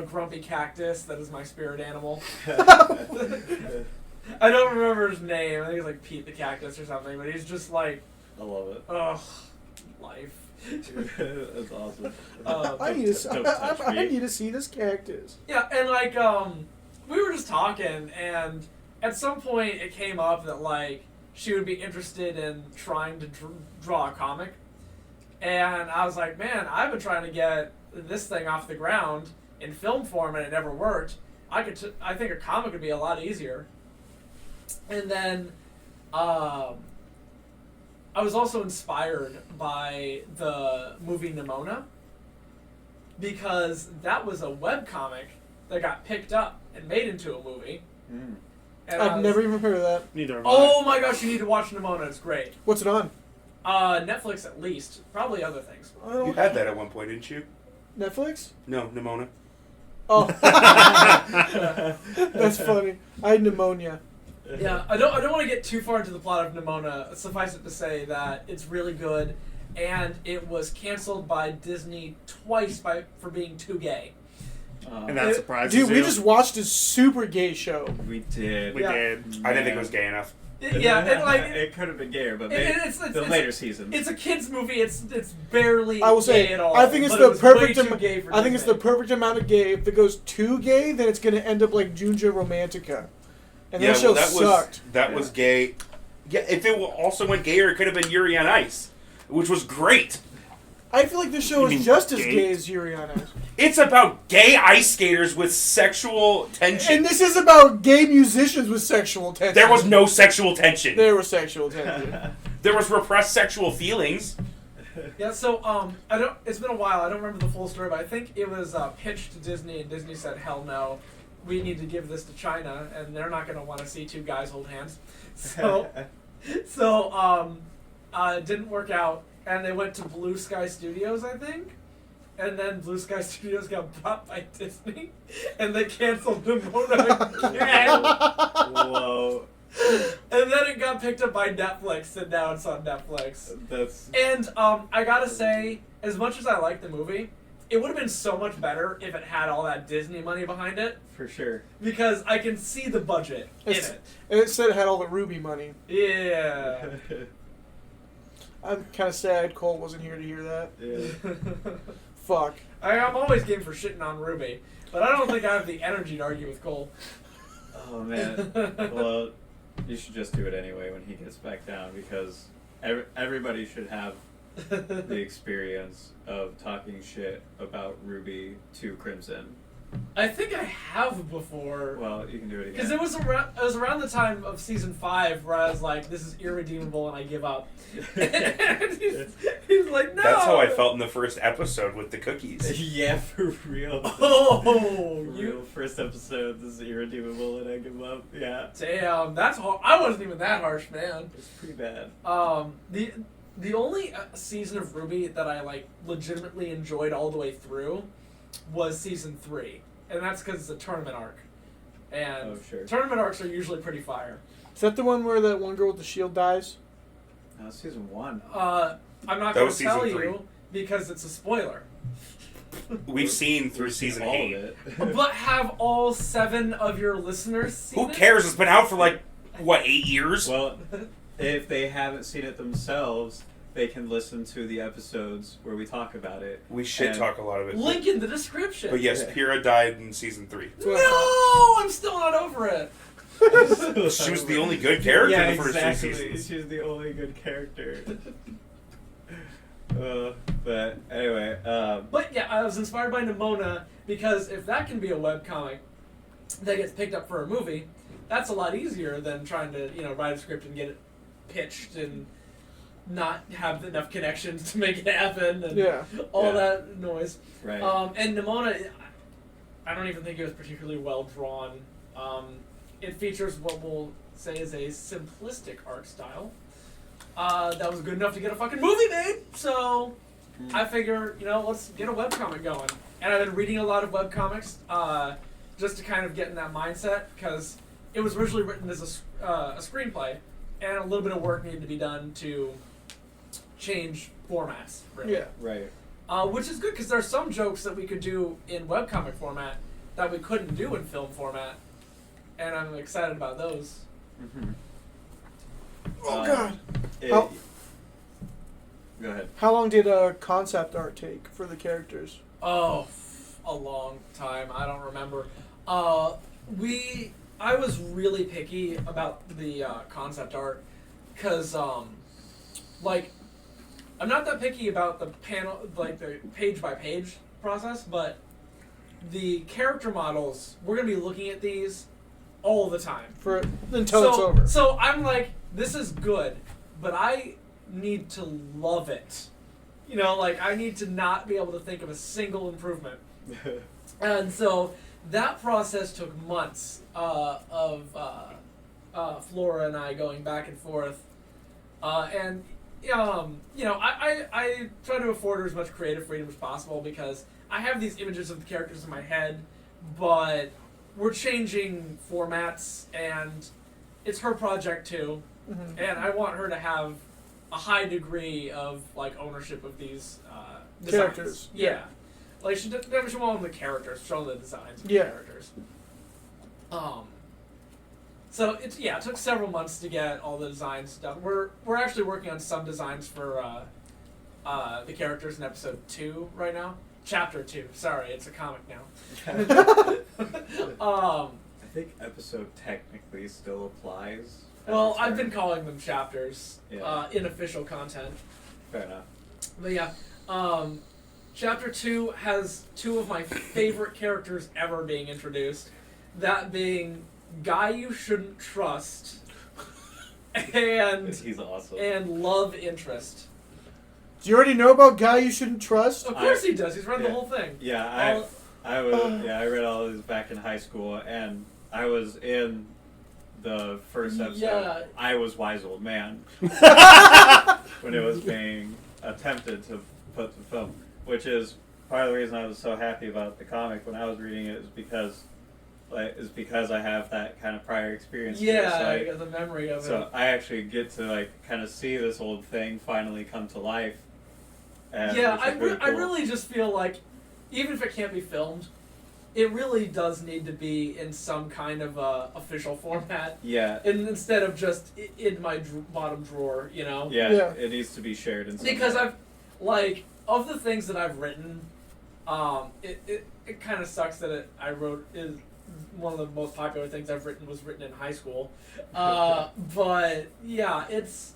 grumpy cactus that is my spirit animal. I don't remember his name. I think it's Pete the Cactus or something. But he's just I love it. ugh, life. That's awesome. I need to see this cactus. Yeah, and we were just talking, and at some point it came up that she would be interested in trying to draw a comic. And I was like, man, I've been trying to get this thing off the ground in film form, and it never worked. I think a comic would be a lot easier. And then I was also inspired by the movie Nimona, because that was a webcomic that got picked up and made into a movie. Mm. And I've never even heard of that. Neither have I. Oh my gosh, you need to watch Nimona. It's great. What's it on? Netflix at least. Probably other things. I You don't had that at one point, didn't you? Netflix? No, Nimona. Oh, that's funny. I had pneumonia. Yeah, I don't want to get too far into the plot of Nimona. Suffice it to say that it's really good, and it was canceled by Disney twice for being too gay. And that surprises Dude, we you? just watched a super gay show. We did. We Yeah. did. I didn't think it was gay enough. Yeah, and like it could have been gayer, but it's the later seasons. It's a kids movie. It's barely I will gay say, at all. I think it's but the it was perfect. way too gay for I think it's the Disney. perfect amount of gay. If it goes too gay, then it's gonna end up like Junjo Romantica, and that show sucked. That was gay. Yeah, if it also went gayer, it could have been Yuri on Ice, which was great. I feel like this show You is mean just as gay? gay as Yuri on Ice. It's about gay ice skaters with sexual tension. And this is about gay musicians with sexual tension. There was no sexual tension. There was sexual tension. There was repressed sexual feelings. Yeah, so I don't. It's been a while. I don't remember the full story, but I think it was pitched to Disney, and Disney said, "Hell no, we need to give this to China, and they're not going to want to see two guys hold hands." So, it didn't work out, and they went to Blue Sky Studios, I think, and then Blue Sky Studios got bought by Disney, and they canceled Nimona again. Whoa. And then it got picked up by Netflix, and now it's on Netflix. That's And I gotta say, as much as I like the movie, it would have been so much better if it had all that Disney money behind it, for sure. because I can see the budget in It's- it. And it said it had all the Ruby money. Yeah. I'm kind of sad Cole wasn't here to hear that. Yeah. Fuck. I'm always game for shitting on Ruby, but I don't think I have the energy to argue with Cole. Oh man. Well, you should just do it anyway when he gets back down, because everybody should have the experience of talking shit about Ruby to Crimson. I think I have before. Well, you can do it again. Because it was around the time of season 5 where I was like, this is irredeemable and I give up. And he's like, no! That's how I felt in the first episode with the cookies. Yeah, for real. Oh, Real first episode, this is irredeemable and I give up. Yeah. Damn, that's I wasn't even that harsh, man. It's pretty bad. The only season of Ruby that I like legitimately enjoyed all the way through was season 3, and that's because it's a tournament arc, and Oh, sure. tournament arcs are usually pretty fire. Is that the one where that one girl with the shield dies? That was season 1. I'm not That going was to tell season 3. you because it's a spoiler. We've seen through season all 8. of it. But have all 7 of your listeners seen Who it? cares? It's been out for like, what, 8 years? Well, if they haven't seen it themselves, they can listen to the episodes where we talk about it. We should And- talk a lot of it. Link in the description. But yes, Yeah. Pyrrha died in season 3. No, I'm still not over it. She was the only good character Yeah, in the first exactly. 2 seasons. She's the only good character. But anyway, But yeah, I was inspired by Nimona because if that can be a webcomic that gets picked up for a movie, that's a lot easier than trying to, write a script and get it pitched and not have enough connections to make it happen and Yeah. all Yeah. that noise. right. And Nimona, I don't even think it was particularly well drawn. It features what we'll say is a simplistic art style. That was good enough to get a fucking movie made, so I figure, let's get a webcomic going. And I've been reading a lot of webcomics just to kind of get in that mindset, because it was originally written as a screenplay, and a little bit of work needed to be done to change formats, really. Yeah. Right. Which is good, because there are some jokes that we could do in webcomic format that we couldn't do in film format, and I'm excited about those. Mm-hmm. Oh god. Go ahead. How long did concept art take for the characters? Oh, a long time. I don't remember. I was really picky about the concept art. because like I'm not that picky about the panel, like the page by page process, but the character models, we're gonna be looking at these all the time until it's over. So I'm like, this is good, but I need to love it. You know, like I need to not be able to think of a single improvement. And so that process took months of Flora and I going back and forth, and you know, I try to afford her as much creative freedom as possible because I have these images of the characters in my head, but we're changing formats, and it's her project too, and I want her to have a high degree of like ownership of these characters. Yeah. Like she never show all the characters, show the designs of the characters. So it took several months to get all the designs done. We're actually working on some designs for the characters in episode 2 right now. Chapter 2. Sorry, it's a comic now. I think episode technically still applies. Well, I've been calling them chapters in official content. Fair enough. But yeah, Chapter 2 has 2 of my favorite characters ever being introduced. That being Guy You Shouldn't Trust and he's awesome. And Love Interest. Do you already know about Guy You Shouldn't Trust? Of course he does. He's read the whole thing. Yeah, I read all of this back in high school, and I was in the first episode. Yeah. I was Wise Old Man when it was being attempted to put to film, which is part of the reason I was so happy about the comic when I was reading it, is because I have that kind of prior experience. Yeah, I got the memory of it. So I actually get to like kind of see this old thing finally come to life. And yeah, I really just feel like, even if it can't be filmed, it really does need to be in some kind of official format. Yeah. And instead of just in my bottom drawer, you know? Yeah, it needs to be shared in some Because way. I've, like, of the things that I've written, it kind of sucks that I wrote is one of the most popular things I've written was written in high school. But yeah, it's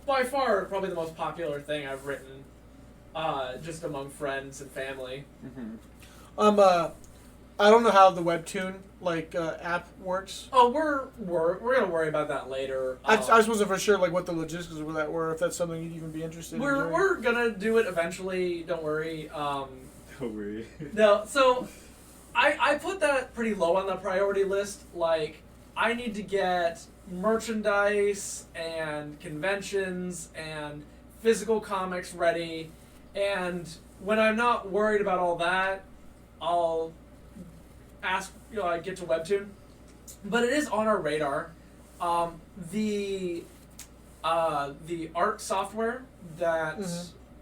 by far probably the most popular thing I've written, just among friends and family. I don't know how the webtoon app works. Oh, we're gonna worry about that later. I just wasn't for sure what the logistics of that were. If that's something you'd even be interested in. We're gonna do it eventually. Don't worry. Don't worry. No, so I put that pretty low on the priority list. Like, I need to get merchandise and conventions and physical comics ready, and when I'm not worried about all that, I'll ask, I get to webtoon. But it is on our radar. The art software that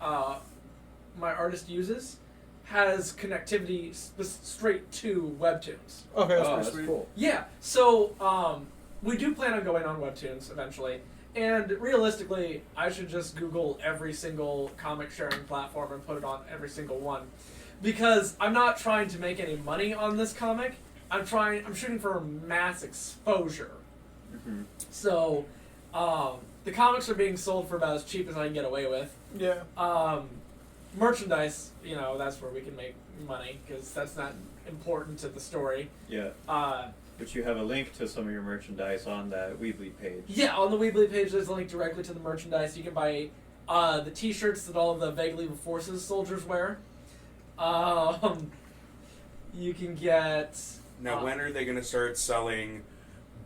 my artist uses has connectivity straight to webtoons. Okay, that's pretty that's sweet. cool. Yeah, so we do plan on going on webtoons eventually. And realistically, I should just Google every single comic sharing platform and put it on every single one. Because I'm not trying to make any money on this comic. I'm shooting for mass exposure. Mm-hmm. So, the comics are being sold for about as cheap as I can get away with. Yeah. Merchandise, that's where we can make money, because that's not important to the story. Yeah. But you have a link to some of your merchandise on that Weebly page. Yeah, on the Weebly page, there's a link directly to the merchandise. You can buy the T-shirts that all of the Vaguely Evil Forces soldiers wear. You can get... Now, when are they going to start selling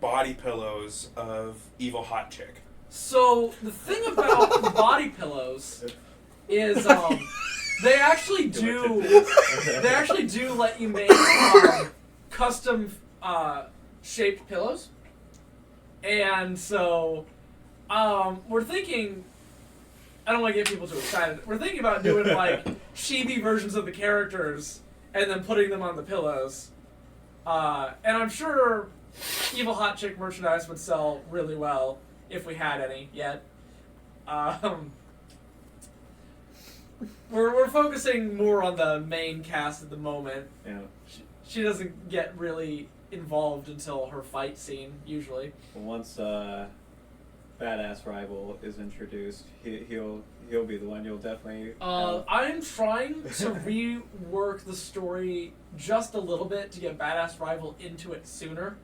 body pillows of Evil Hot Chick? So, the thing about body pillows is they actually do let you make custom shaped pillows. And so we're thinking, I don't want to get people too excited. We're thinking about doing chibi versions of the characters and then putting them on the pillows. And I'm sure Evil Hot Chick merchandise would sell really well if we had any yet. We're focusing more on the main cast at the moment. Yeah. She doesn't get really involved until her fight scene, usually. Once badass rival is introduced, he'll be the one you'll definitely. I'm trying to rework the story just a little bit to get badass rival into it sooner.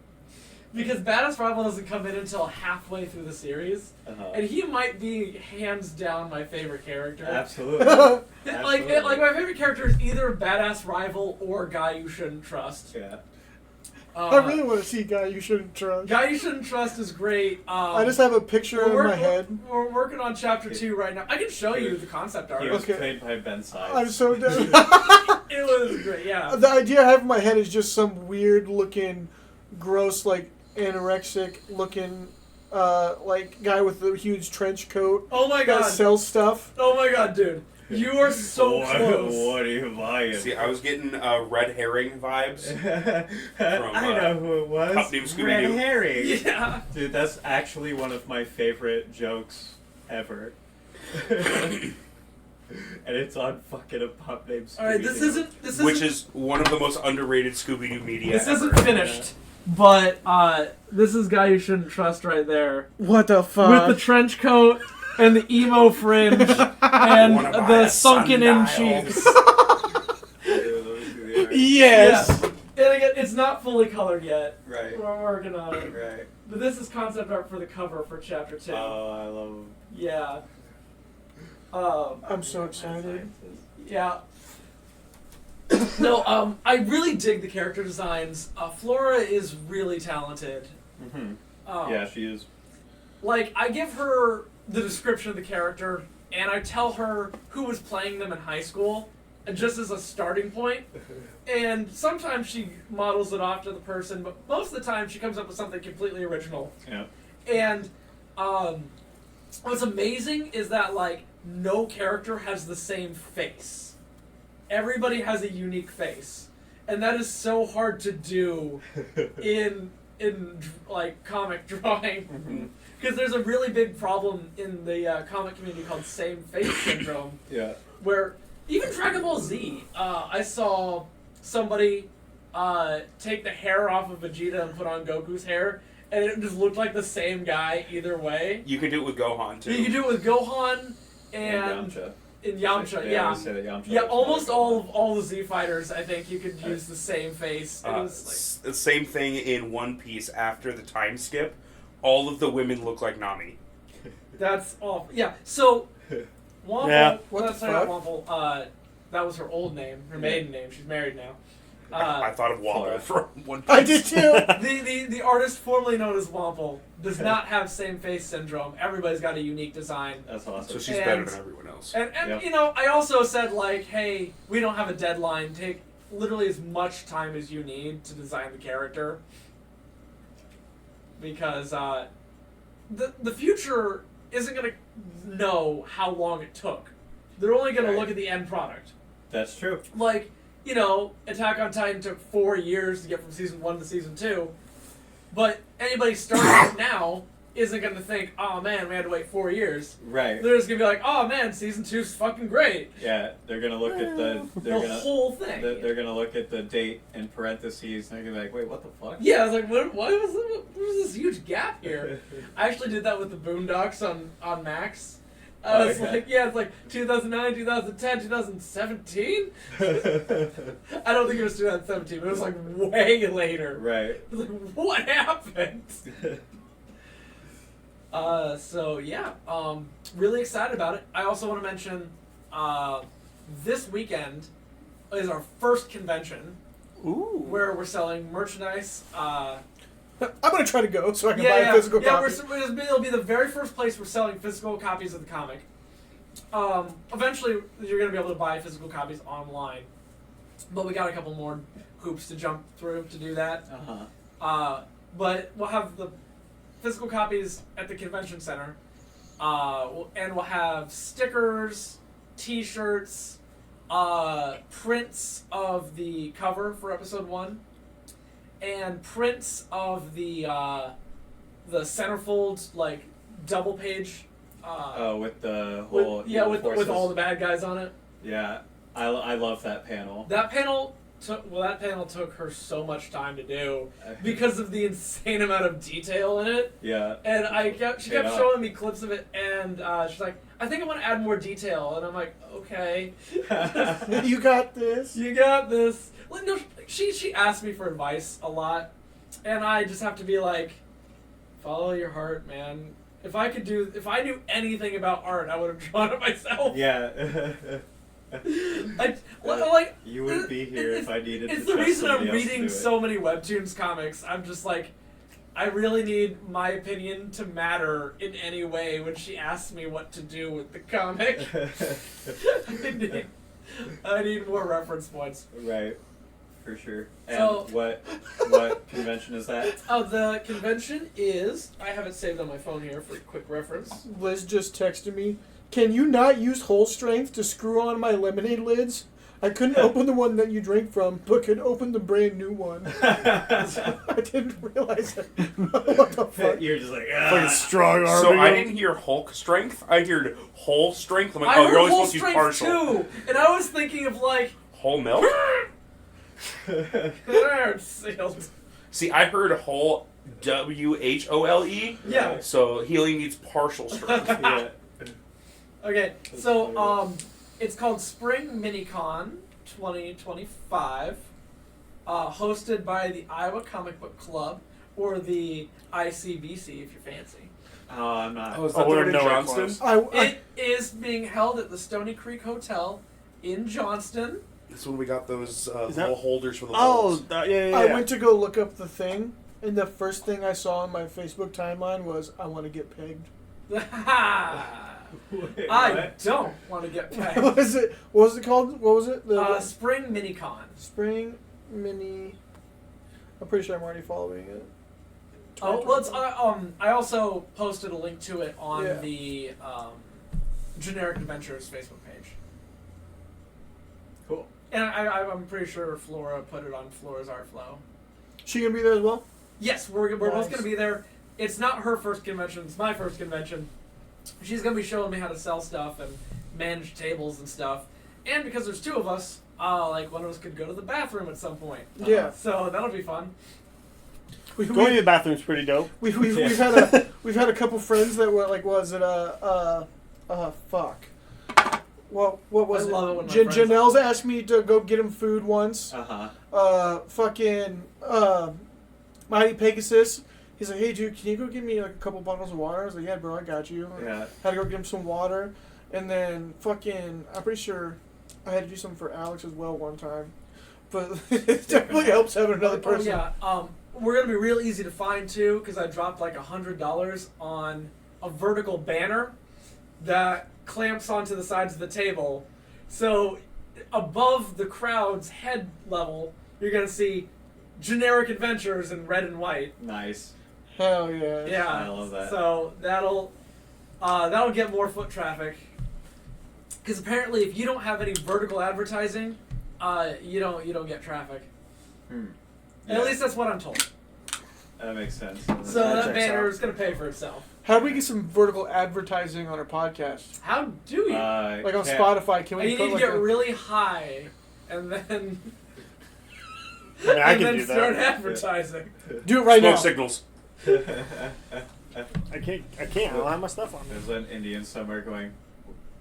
Because Badass Rival doesn't come in until halfway through the series, and he might be hands down my favorite character. Absolutely. Like my favorite character is either Badass Rival or Guy You Shouldn't Trust. Yeah. I really want to see Guy You Shouldn't Trust. Guy You Shouldn't Trust is great. I just have a picture in my head. We're working on chapter 2 right now. I can show you the concept art. He was played by Ben Sides. I'm so dead. It was great, yeah. The idea I have in my head is just some weird looking, gross, like anorexic looking, like guy with a huge trench coat. Oh my god. That sells stuff. Oh my god, dude. You are so close. What are you buying? See, I was getting red herring vibes. From, I know who it was. Pup named Scooby-Doo. Red Herring. Yeah. Dude, that's actually one of my favorite jokes ever. And it's on fucking a pup named Scooby-Doo. Alright, this isn't Which is one of the most underrated Scooby-Doo media This ever. isn't finished. But this is Guy You Shouldn't Trust right there. What the fuck? With the trench coat and the emo fringe and the sunken-in cheeks. Yes. Yeah. And again, it's not fully colored yet. Right. We're working on it. Right. But this is concept art for the cover for chapter 2. Oh, I love him. Yeah. I'm so excited. Yeah. No, I really dig the character designs. Flora is really talented. Mm-hmm. Yeah, she is. Like, I give her the description of the character, and I tell her who was playing them in high school, just as a starting point. And sometimes she models it off to the person, but most of the time she comes up with something completely original. Yeah. And what's amazing is that, like, no character has the same face. Everybody has a unique face. And that is so hard to do in like, comic drawing. Because there's a really big problem in the comic community called same face syndrome. Yeah. Where even Dragon Ball Z, I saw somebody take the hair off of Vegeta and put on Goku's hair, and it just looked like the same guy either way. You can do it with Gohan, too. You can do it with Gohan and Yamcha. Yamcha, I yeah. always say that Yamcha Yeah, looks almost like all the Z fighters, I think you could use the same face. It was The same thing in One Piece after the time skip. All of the women look like Nami. that's awful. Yeah, so Wample, Yeah. What the that's not fuck? Wample, that was her old name, her maiden name. She's married now. I thought of Wobble Flora. from One Piece. I did too. The artist formerly known as Wample does not have same face syndrome. Everybody's got a unique design. That's awesome. So she's And- better than everyone else. And Yep. you know, I also said, like, hey, we don't have a deadline. Take literally as much time as you need to design the character. Because the future isn't going to know how long it took. They're only going Right. to look at the end product. That's true. Like, you know, Attack on Titan took 4 years to get from season 1 to season 2. But anybody starting it now isn't going to think, oh man, we had to wait 4 years. Right. They're just going to be like, oh man, season 2's fucking great. Yeah, they're gonna look at the. They're The gonna. whole thing. They're gonna look at the date in parentheses and they're gonna be like, wait, what the fuck? Yeah, I was like, what was this huge gap here? I actually did that with the Boondocks on Max. I was Okay. like, yeah, it's like 2009, 2010, 2017? I don't think it was 2017, but it was like way later. Right. I was like, what happened? So yeah, really excited about it. I also want to mention, this weekend is our first convention Ooh. where we're selling merchandise. I'm gonna try to go so I can buy a physical yeah, copy. it'll be the very first place we're selling physical copies of the comic. Eventually, you're going to be able to buy physical copies online, but we got a couple more hoops to jump through to do that. But we'll have the physical copies at the convention center, and we'll have stickers, T-shirts, prints of the cover for episode 1. And prints of the centerfold, like, double page. With the whole. With all the bad guys on it. Yeah, I love that panel. That panel that panel took her so much time to do because of the insane amount of detail in it. Yeah. And she kept showing me clips of it, and she's like, I think I want to add more detail. And I'm like, okay. You got this. You got this. Well, no, she asked me for advice a lot, and I just have to be like, follow your heart, man. If I knew anything about art, I would have drawn it myself. Yeah. You wouldn't be here if I needed to. It's the trust reason I'm somebody else to reading do it. so many webtoons comics. I'm just like, I really need my opinion to matter in any way when she asks me what to do with the comic. I need more reference points. Right. For sure. And So- what convention is that? Oh, the convention is, I have it saved on my phone here for quick reference. Liz just texted me. Can you not use whole strength to screw on my lemonade lids? I couldn't open the one that you drank from, but could open the brand new one. I didn't realize it. What the fuck? You're just like, Like a strong arm. So I didn't hear Hulk strength. I heard whole strength. I'm like, I oh, heard you're only whole supposed to use strength partial. too, and I was thinking of like, Whole milk? sealed. See, I heard whole WHOLE. Yeah. So healing needs partial strength. yeah. Okay, so it's called Spring Minicon 2025, hosted by the Iowa Comic Book Club or the ICBC if you're fancy. Oh, I'm not. Oh, is that the we're one in nowhere Johnston? close. It is being held at the Stony Creek Hotel in Johnston. That's when we got those that- little holders for the Oh, balls. yeah. I went to go look up the thing, and the first thing I saw on my Facebook timeline was, I want to get pegged. Wait, I what? don't want to get What pegged. was it? What was it called? What was it? The Spring Minicon. Spring Mini... I'm pretty sure I'm already following it. Oh, well, it's, I also posted a link to it on Yeah. the Generic Adventures Facebook page. Cool. And I'm pretty sure Flora put it on Flora's Art Flow. She gonna be there as well? Yes, we're both Nice. going to be there. It's not her first convention, it's my first convention. She's going to be showing me how to sell stuff and manage tables and stuff. And because there's two of us, like one of us could go to the bathroom at some point. Yeah. So that'll be fun. Going to the bathroom's pretty dope. We've Yeah. we've had a couple friends that were like, was it fuck. What was I it? love it when my friends- Janelle's asked me to go get him food once. Fucking Mighty Pegasus. He's like, hey dude, can you go get me like a couple bottles of water? I was like, yeah, bro, I got you. Yeah. Had to go get him some water, and then fucking, I'm pretty sure I had to do something for Alex as well one time. But it definitely helps having another person. Oh, yeah. We're going to be real easy to find too because I dropped like $100 on a vertical banner that clamps onto the sides of the table. So above the crowd's head level, you're going to see Generic Adventures in red and white. Nice. Hell yeah. Yeah. I love that. So that'll get more foot traffic. Because apparently, if you don't have any vertical advertising, you don't get traffic. Yeah. At least that's what I'm told. That makes sense. So That that checks banner out. is going to pay for itself. How do we get some vertical advertising on our podcast? How do you? Like on yeah. Spotify, can we you put need to like get a... really high, and then I mean, I and can then do start that. advertising. Do it right Smoke now. signals. I can't. I don't have my stuff on. There's an Indian somewhere going,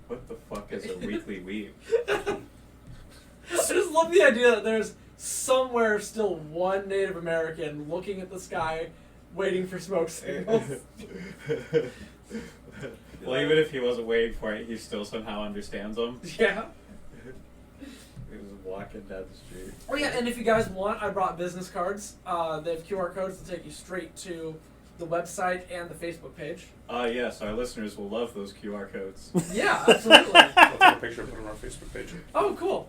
what the fuck is a weekly weeb? I just love the idea that there's somewhere still one Native American looking at the sky, waiting for smoke signals. Well, even if he wasn't waiting for it, he still somehow understands them. Yeah. He was walking down the street. Oh yeah, and if you guys want, I brought business cards. They have QR codes to take you straight to the website and the Facebook page. Yes, our listeners will love those QR codes. Yeah, absolutely. I'll take a picture and put it on our Facebook page. Oh, cool.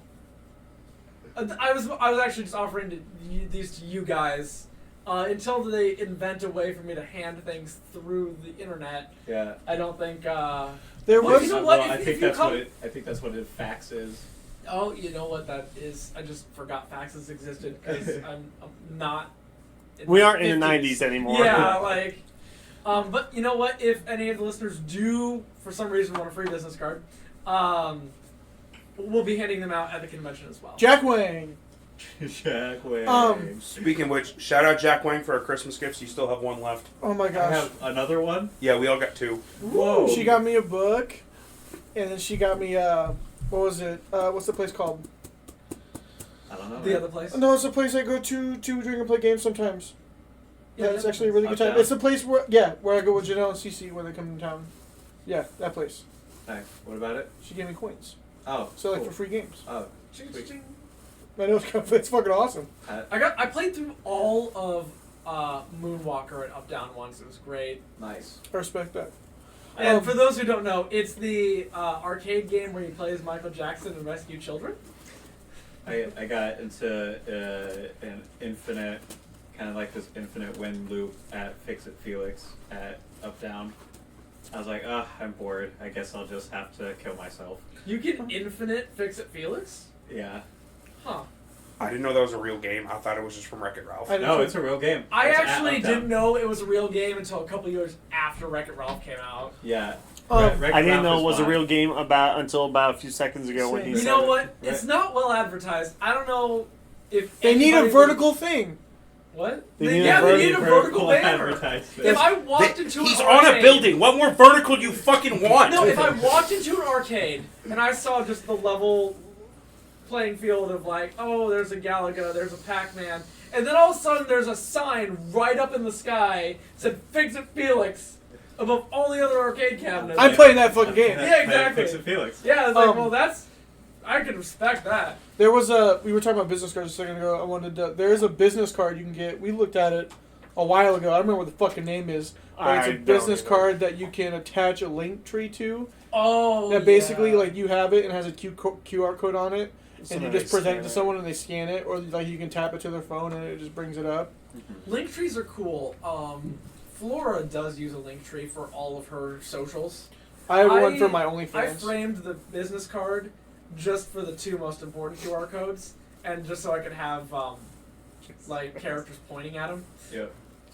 I was actually just offering these to you guys until they invent a way for me to hand things through the internet. Yeah. I don't think. There Well, was... you know what? I If think you that's come- what it. I think that's what a fax is. Oh, you know what that is? I just forgot faxes existed because I'm not. We aren't in the 50s. '90s anymore. Yeah, like. But you know what? If any of the listeners do, for some reason, want a free business card, we'll be handing them out at the convention as well. Jack Wang. Jack Wang. Speaking of which, shout out Jack Wang for our Christmas gifts. You still have one left. Oh my I gosh. have another one. Yeah, we all got 2. Whoa. She got me a book, and then she got me what was it? What's the place called? I don't know. The other place. No, it's a place I go to drink and play games sometimes. Yeah, it's actually a really good time. Uptown? It's the place where where I go with Janelle and Cece when they come to town. Yeah, that place. Nice. What about it? She gave me coins. Oh. So like cool. for free games. Oh. Ching, Sweet. ching. I know it's fucking awesome. I played through all of Moonwalker and Up Down once. It was great. Nice. I respect that. And for those who don't know, it's the arcade game where you play as Michael Jackson and rescue children. I got into an infinite, kind of like this infinite win loop at Fix It Felix at Up Down. I was like, I'm bored. I guess I'll just have to kill myself. You can infinite Fix It Felix? Yeah. Huh. I didn't know that was a real game. I thought it was just from Wreck-It Ralph. I did No, too. it's a real game. I It's at actually Up Down. didn't know it was a real game until a couple years after Wreck-It Ralph came out. Yeah. I I didn't know it was a fine. real game until about a few seconds ago when he You You said know it. what? It's not well advertised. I don't know if They need a anybody vertical thing. What? They need yeah, a they need a vertical banner. advertisement. If I walked into He's an on a arcade- building. What more vertical do you fucking want? No, if I walked into an arcade and I saw just the level playing field of like, oh, there's a Galaga, there's a Pac-Man, and then all of a sudden there's a sign right up in the sky said Fix It Felix above all the other arcade cabinets. I'm playing that fucking game. Yeah, exactly. Fix It Felix. Yeah, it's like, Um, well, I can respect that. There was we were talking about business cards a second ago. I wanted to, there's a business card you can get. We looked at it a while ago. I don't remember what the fucking name is. But it's I a don't business either. card that you can attach a link tree to. Oh, That basically, yeah. like, you have it and has a QR code on it. So And you then just they present it scan to someone and they scan it. Or, like, you can tap it to their phone and it just brings it up. Link trees are cool. Flora does use a link tree for all of her socials. I have one I- for my I OnlyFans. framed the business card just for the 2 most important QR codes, and just so I could have like characters pointing at them. Yep.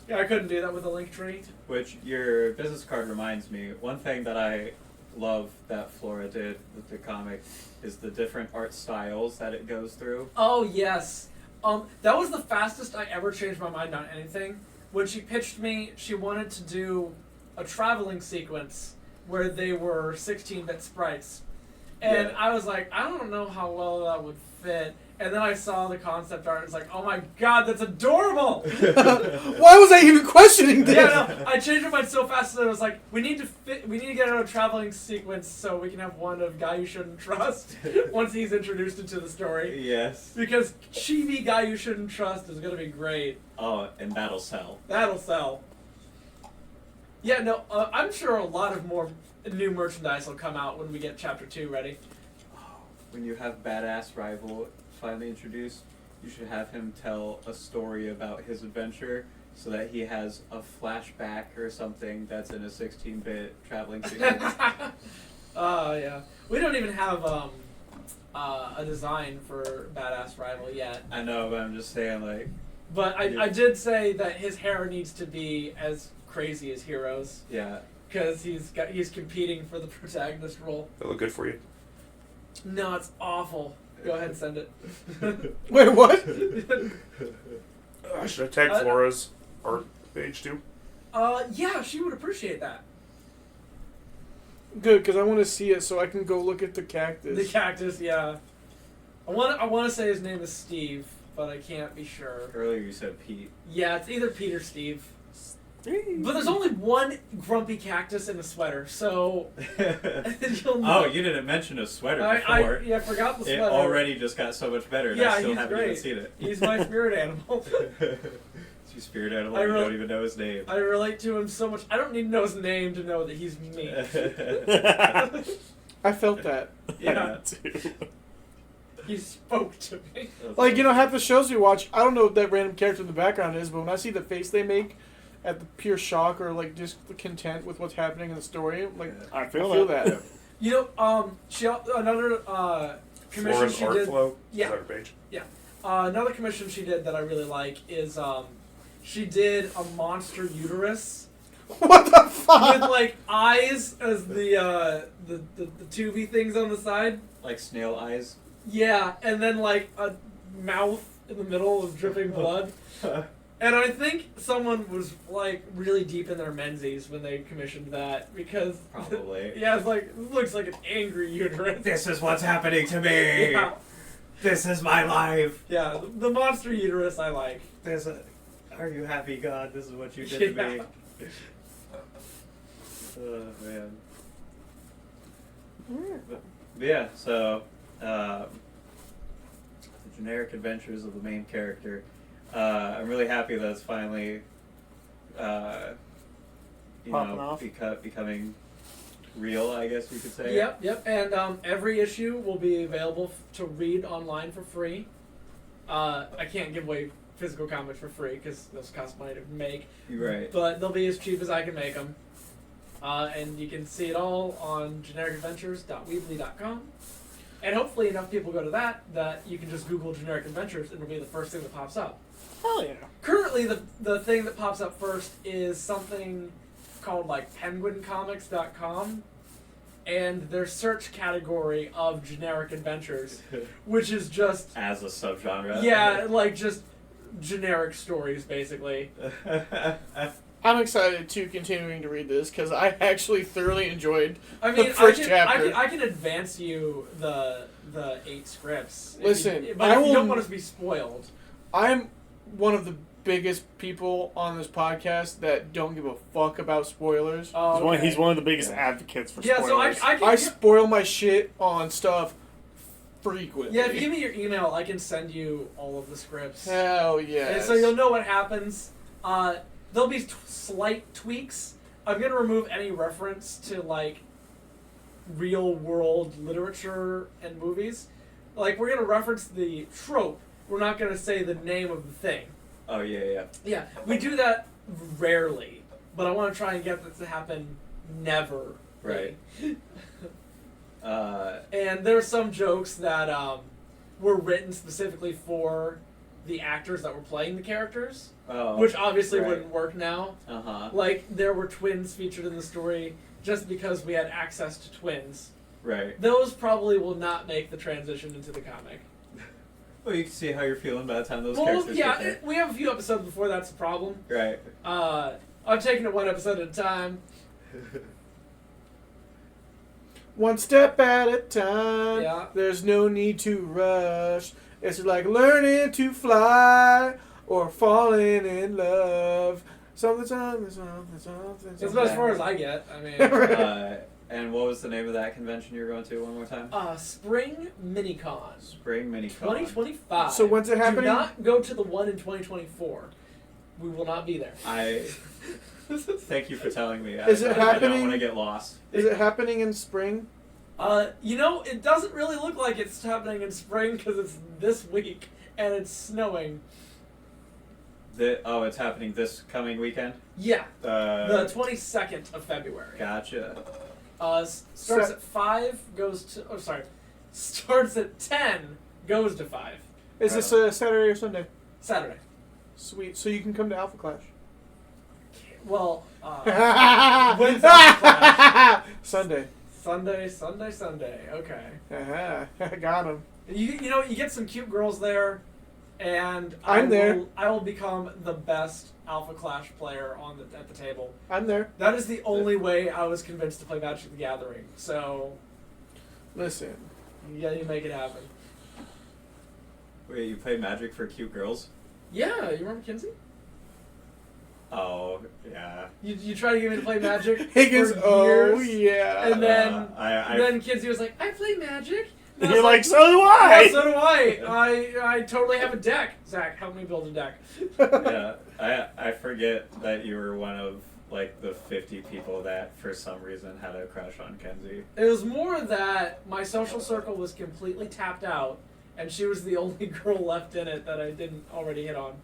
Yeah, I couldn't do that with a link tree. Which your business card reminds me. One thing that I love that Flora did with the comic is the different art styles that it goes through. Oh yes, that was the fastest I ever changed my mind on anything. When she pitched me, she wanted to do a traveling sequence where they were 16-bit sprites. And Yeah. I was like, I don't know how well that would fit. And then I saw the concept art and it's like, oh my god, that's adorable! Why was I even questioning this? Yeah, no, I changed my mind so fast that I was like, we need to get out a traveling sequence so we can have one of Guy You Shouldn't Trust once he's introduced into the story. Yes. Because chibi Guy You Shouldn't Trust is gonna be great. Oh, and that'll sell. That'll sell. Yeah, no, I'm sure a lot of more new merchandise will come out when we get Chapter 2 ready. When you have Badass Rival finally introduced, you should have him tell a story about his adventure so that he has a flashback or something that's in a 16-bit traveling sequence. Yeah. We don't even have a design for Badass Rival yet. I know, but I'm just saying, like, But I did say that his hair needs to be as crazy as Hero's. yeah. Because he's competing for the protagonist role. That look good for you. No, it's awful. Go ahead and send it. Wait, what? Should I tag Flora's art page too? Yeah, she would appreciate that. Good, because I want to see it so I can go look at the cactus. The cactus, yeah. I want to say his name is Steve, but I can't be sure. Earlier you said Pete. Yeah, it's either Pete or Steve. But there's only one grumpy cactus in a sweater, so you'll know. Oh, you didn't mention a sweater before. I forgot the It sweater. already just got so much better, and Yeah, I still he's haven't great. even seen it. He's my spirit animal. It's your spirit animal, I you re- don't even know his name. I relate to him so much. I don't need to know his name to know that he's me. I felt that. Yeah. He spoke to me. Like, you know, half the shows we watch, I don't know what that random character in the background is, but when I see the face they make at the pure shock or, like, just content with what's happening in the story, like, I I feel, feel that. that. You know, another commission Flora's she art did. flow. Yeah. Is that her page? Another commission she did that I really like is she did a monster uterus What the fuck? with like eyes as the 2V things on the side. Like snail eyes. Yeah, and then like a mouth in the middle of dripping blood. And I think someone was like really deep in their menses when they commissioned that because Probably. yeah, it's like it looks like an angry uterus. This is what's happening to me. Yeah, This is my life. yeah, the monster uterus I like. Are you happy, God? This is what you did to me. Yeah. Oh man. But yeah, so the generic adventures of the main character. I'm really happy that it's finally, Popping off. becoming real, I guess you could say. Yep. And every issue will be available to read online for free. I can't give away physical comics for free because those cost money to make. You're right. But they'll be as cheap as I can make them. And you can see it all on genericadventures.weebly.com. And hopefully enough people go to that you can just Google Generic Adventures and it'll be the first thing that pops up. Hell yeah. Currently, the thing that pops up first is something called like penguincomics.com. And their search category of generic adventures, which is just... As a subgenre. Yeah, like just generic stories, basically. I'm excited to continuing to read this because I actually thoroughly enjoyed I mean, the first chapter. I can advance you the 8 scripts. Listen, if you I will- don't want us to be spoiled. I'm one of the biggest people on this podcast that don't give a fuck about spoilers. Oh, okay. He's one of the biggest advocates for Yeah, spoilers. so I can... I spoil my shit on stuff frequently. Yeah, if you give me your email, I can send you all of the scripts. Hell yeah. And so you'll know what happens. There'll be slight tweaks. I'm going to remove any reference to, like, real-world literature and movies. Like, we're going to reference the trope. We're not going to say the name of the thing. Oh, yeah. Yeah, we do that rarely. But I want to try and get that to happen never. Right. And there's some jokes that were written specifically for the actors that were playing the characters. Oh, Which obviously right. wouldn't work now. Uh-huh. Like, there were twins featured in the story just because we had access to twins. Right. Those probably will not make the transition into the comic. Well, you can see how you're feeling by the time those Well, characters yeah, get there. we have a few episodes before that's a problem. Right. I'm taking it one episode at a time. One step at a time. Yeah. There's no need to rush. It's like learning to fly or falling in love. Something. That's about as far as I get. I mean, And what was the name of that convention you were going to one more time? Spring Minicon. Spring Minicon. 2025. So when's it happening? Do not go to the one in 2024. We will not be there. Thank you for telling me. Is it I don't happening? want to get lost. Is it happening in spring? It doesn't really look like it's happening in spring because it's this week and it's snowing. It's happening this coming weekend? Yeah, The 22nd of February. Gotcha. Starts at 5, starts at 10, goes to 5. Is this Saturday or Sunday? Saturday. Sweet. So you can come to Alpha Clash. Well, when's that clash? Sunday. Sunday. Okay. Got him. You get some cute girls there, and I'm there. I will become the best Alpha Clash player at the table. I'm there. That is the only way I was convinced to play Magic the Gathering. So, Listen. you make it happen. Wait, you play Magic for cute girls? Yeah, you remember Kinsey? Oh, yeah. You tried to get me to play Magic Higgins, for oh years, yeah. and then I Kinsey was like, "I play Magic." And I You're was like, so do I! "Yeah, so do I. I totally have a deck. Zach, help me build a deck. yeah, I forget that you were one of like the 50 people that for some reason had a crush on Kenzie. It was more that my social circle was completely tapped out, and she was the only girl left in it that I didn't already hit on.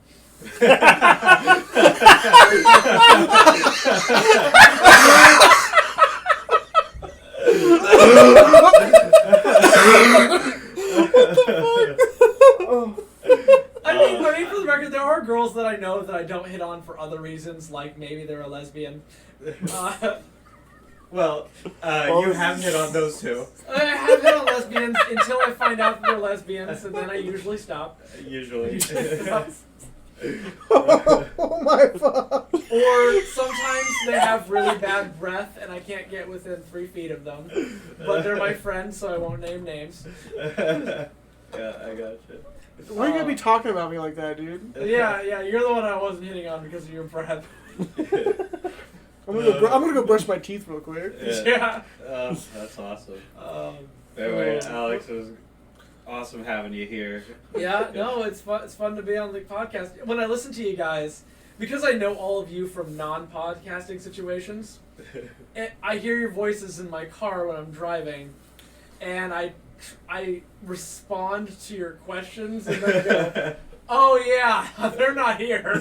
I mean, for the record, there are girls that I know that I don't hit on for other reasons, like maybe they're a lesbian. Well, you have hit on those two. I have hit on lesbians until I find out that they're lesbians, and then I usually stop. Usually. Oh my fuck. Or sometimes they have really bad breath, and I can't get within 3 feet of them. But they're my friends, so I won't name names. Yeah, I gotcha. Why are you gonna be talking about me like that, dude? Yeah, you're the one I wasn't hitting on because of your breath. I'm gonna go brush my teeth real quick. Yeah. That's awesome. Anyway, Alex, it was awesome having you here. Yeah, no, it's fun. It's fun to be on the podcast. When I listen to you guys, because I know all of you from non-podcasting situations, I hear your voices in my car when I'm driving, and I respond to your questions and then go, "Oh yeah, they're not here."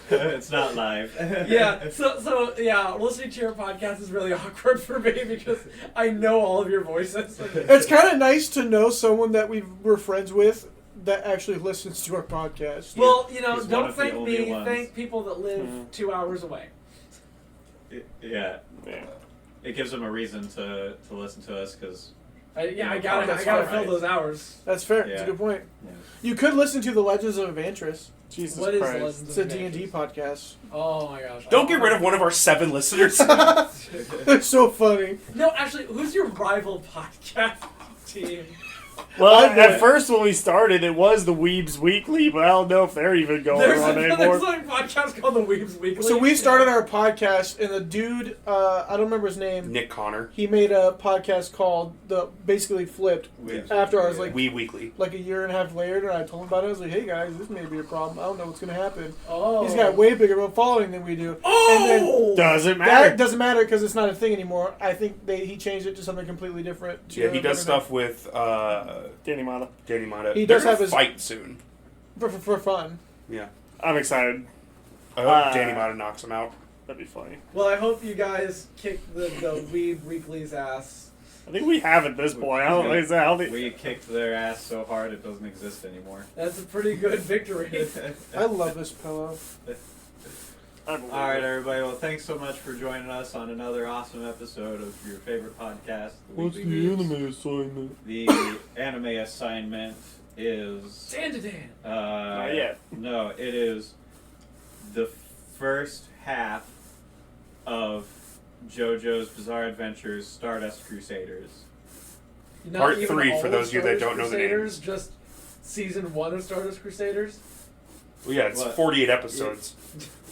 It's not live. Yeah, so yeah, listening to your podcast is really awkward for me because I know all of your voices. It's kind of nice to know someone that we're friends with that actually listens to our podcast. Well, He's don't one of the thank only me. ones. Thank people that live 2 hours away. Yeah. It gives them a reason to listen to us because. I gotta that's fill right. those hours. That's fair. Yeah. That's a good point. Yeah. You could listen to the Legends of Evantris. Jesus What is Christ. Legends It's a of D&D Adventures? podcast. Oh my gosh! Don't get rid of one of our 7 listeners. They're so funny. No, actually, who's your rival podcast team? Well, I do at it. first when we started, it was the Weebs Weekly, but I don't know if they're even going on anymore. There's a podcast called The Weebs Weekly. So we started our podcast, and the dude, I don't remember his name. Nick Connor. He made a podcast called basically flipped. Weebs After I was Weekly. like, We Weekly. like a year and a half later, and I told him about it. I was like, "Hey guys, this may be a problem. I don't know what's gonna happen." Oh. He's got way bigger of a following than we do. Oh! Doesn't That matter. doesn't matter because it's not a thing anymore. I think he changed it to something completely different. Yeah, he does stuff with Danny Mata. Danny Mata. He They're does gonna have his- fight soon. for fun. Yeah. I'm excited. I hope Danny Mata knocks him out. That'd be funny. Well, I hope you guys kick the Weeb Weekly's ass. I think we have at this point. I don't know. I don't think, We kicked their ass so hard it doesn't exist anymore. That's a pretty good victory. I love this pillow. I believe All right, it. everybody. Well, thanks so much for joining us on another awesome episode of your favorite podcast, The What's Weekly the Weebs. anime assignment? The anime assignment is. Dan. Not yet. No, it is the first half of JoJo's Bizarre Adventures Stardust Crusaders. Not Part even 3 all for those of you that Stardust don't know the Crusaders, names. just season 1 of Stardust Crusaders. Well, yeah, it's What? 48 episodes.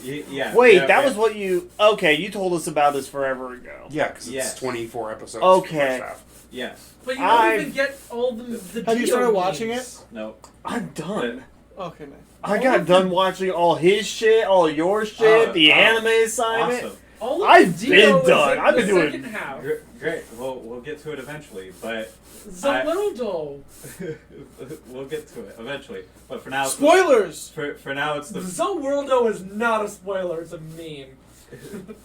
Yeah. Wait, yeah, that but- was what you... Okay, you told us about this forever ago. Yeah, because Yes. it's 24 episodes. Okay. For the first half. Yes. But you don't I've- even get all the Have you Dio started watching memes. No. I'm done. Okay, nice. I got done watching all his shit, all your shit, the anime assignment. Awesome. All of I've the Dio been is done. in I've the been doing- second half. Great. We'll get to it eventually, but Zawildo. we'll get to it eventually. But for now, Spoilers. For now, it's the Zawildo is not a spoiler, it's a meme.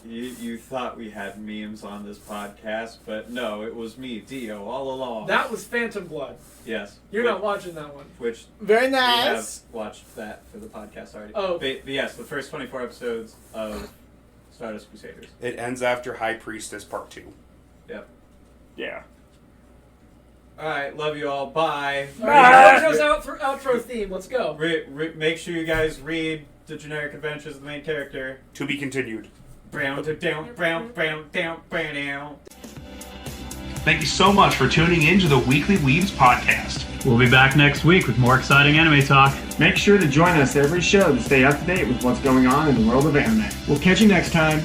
You thought we had memes on this podcast, but no, it was me, Dio, all along. That was Phantom Blood. Yes. You're not watching that one. Which Very we have nice. watched that for the podcast already. Oh. But yes, the first 24 episodes of Stardust Crusaders. It ends after High Priestess Part 2. Yep. Yeah. All right, love you all. Bye. Alright, JoJo's outro theme, let's go. Make sure you guys read the generic adventures of the main character. To be continued. Brown down, brown down. Thank you so much for tuning in to the Weekly Weebs podcast. We'll be back next week with more exciting anime talk. Make sure to join us every show to stay up to date with what's going on in the world of anime. We'll catch you next time.